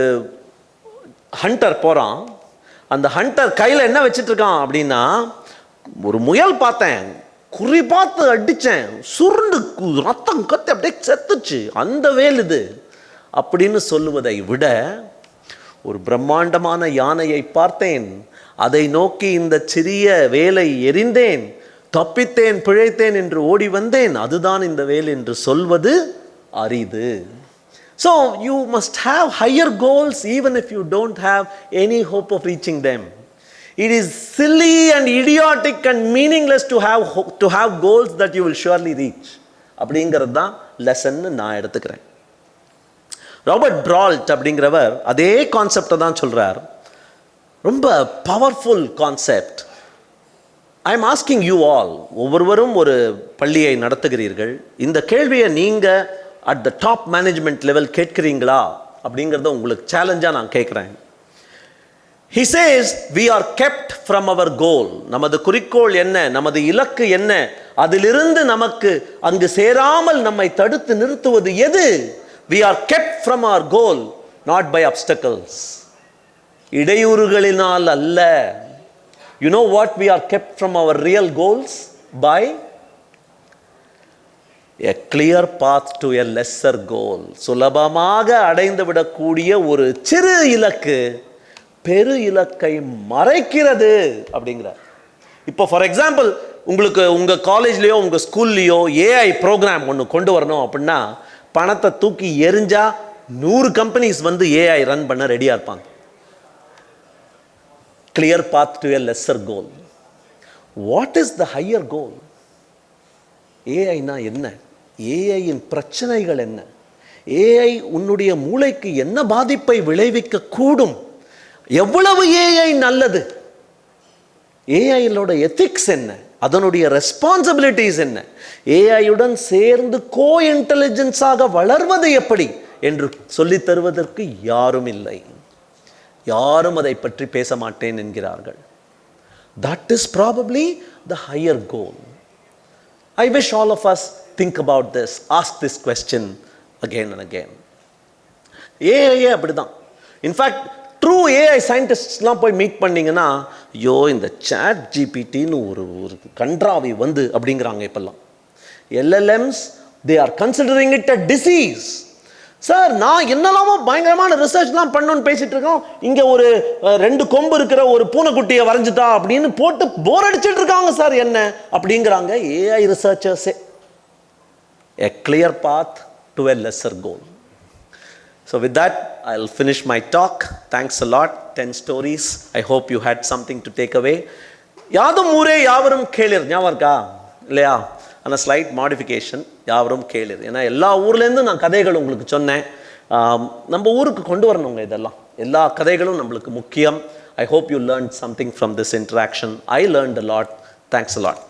ஹண்டர் போகிறான். அந்த ஹண்டர் கையில் என்ன வச்சுட்டு இருக்கான் அப்படின்னா, ஒரு முயல் பார்த்தேன், குறி பார்த்து அடித்தேன், சுருண்டு ரத்தம் கத்து அப்படியே செத்துச்சு, அந்த வேல் இது அப்படின்னு சொல்லுவதை விட, ஒரு பிரம்மாண்டமான யானையை பார்த்தேன், அதை நோக்கி இந்த சிறிய வேலை எறிந்தேன், தப்பித்தேன் பிழைத்தேன் என்று ஓடி வந்தேன், அதுதான் இந்த வேல் என்று சொல்வது அரிது. So you must have higher goals even if you don't have any hope of reaching them. It is silly and idiotic and meaningless to have goals that you will surely reach. அப்படிங்கிறது தான் lesson நான் எடுத்துக்கிறேன். Robert பிரால்ட் அப்படிங்கிறவர் அதே கான்செப்டை தான் சொல்றார். ரொம்ப powerful concept. I am asking you all, ஒவ்வொருவரும் ஒரு பள்ளியை நடத்துகிறீர்கள், இந்த கேள்வியை நீங்கள் at the top management level கேட்கிறீங்களா அப்படிங்கிறத உங்களுக்கு சேலஞ்சாக நான் கேட்குறேன். He says we are kept from our goal. நமது குறிக்கோள் என்ன, நமது இலக்கு என்ன, அதிலிருந்து நமக்கு அங்கு சேராமல் நம்மை தடுத்து நிறுத்துவது எது? We are kept from our goal not by obstacles. இடையூறுகளினால் அல்ல. You know what we are kept from our real goals by? A clear path to a lesser goal. சுலபமாக அடைந்து விடக்கூடிய ஒரு சிறு இலக்கு பெரு இலக்கை மறைக்கிறது அப்படிங்கிறார். இப்போ ஃபார் எக்ஸாம்பிள், உங்களுக்கு உங்கள் காலேஜ்லேயோ உங்கள் ஸ்கூல்லையோ ஏஐ ப்ரோக்ராம் ஒன்று கொண்டு வரணும் அப்படின்னா, பணத்தை தூக்கி எரிஞ்சா 100 கம்பெனிஸ் வந்து ஏஐ ரன் பண்ண ரெடியாக இருப்பாங்க. Clear path to a lesser goal. What is the higher goal? ஏஐனா என்ன? ஏஐயின் பிரச்சனைகள் என்ன? ஏஐ உன்னுடைய மூளைக்கு என்ன பாதிப்பை விளைவிக்க கூடும்? எவ்வளவு ஏஐ நல்லது? ஏஐயோட எத்திக்ஸ் என்ன? அதனுடைய ரெஸ்பான்சிபிலிட்டிஸ் என்ன? ஏஐயுடன் சேர்ந்து கோ இன்டெலிஜென்ஸாக வளர்வது எப்படி என்று சொல்லித் தருவதற்கு யாரும் இல்லை. யாரும் அதை பற்றி பேச மாட்டேன் என்கிறார்கள். That is probably the higher goal. I wish all of us think about this, ask this question again and again. AI அப்படிதான். இன்ஃபேக்ட் ட்ரூ ஏஐ சயின்டிஸ்ட்லாம் போய் மீட் பண்ணிங்கன்னா, ஐயோ இந்த சாட் ஜிபிடின்னு ஒரு கன்றாவி வந்து அப்படிங்கிறாங்க இப்பெல்லாம். LLMs they are considering it a disease. Sir, நான் என்னெல்லாமோ பயங்கரமான ரிசர்ச்லாம் பண்ணணும்னு பேசிட்டு இருக்கோம், இங்கே ஒரு 2 கொம்பு இருக்கிற ஒரு பூனைக்குட்டியை வரைஞ்சிட்டா அப்படின்னு போட்டு போர் அடிச்சுட்டு இருக்காங்க சார் என்ன அப்படிங்கிறாங்க AI ரிசர்ச்சர்ஸே. A clear path to a lesser goal. So with that, I'll finish my talk. Thanks a lot. 10 stories. I hope you had something to take away. யாதும் ஊரே யாவரும் கேளிர், ஞாபகம் இருக்கா இல்லையா? ஆனால் ஸ்லைட் மாடிஃபிகேஷன், யாவரும் கேளிர். ஏன்னா எல்லா ஊர்லேருந்து நான் கதைகள் உங்களுக்கு சொன்னேன். நம்ம ஊருக்கு கொண்டு வரணுங்க இதெல்லாம். எல்லா கதைகளும் நம்மளுக்கு முக்கியம். I hope you learned something from this interaction. I learned a lot. Thanks a lot.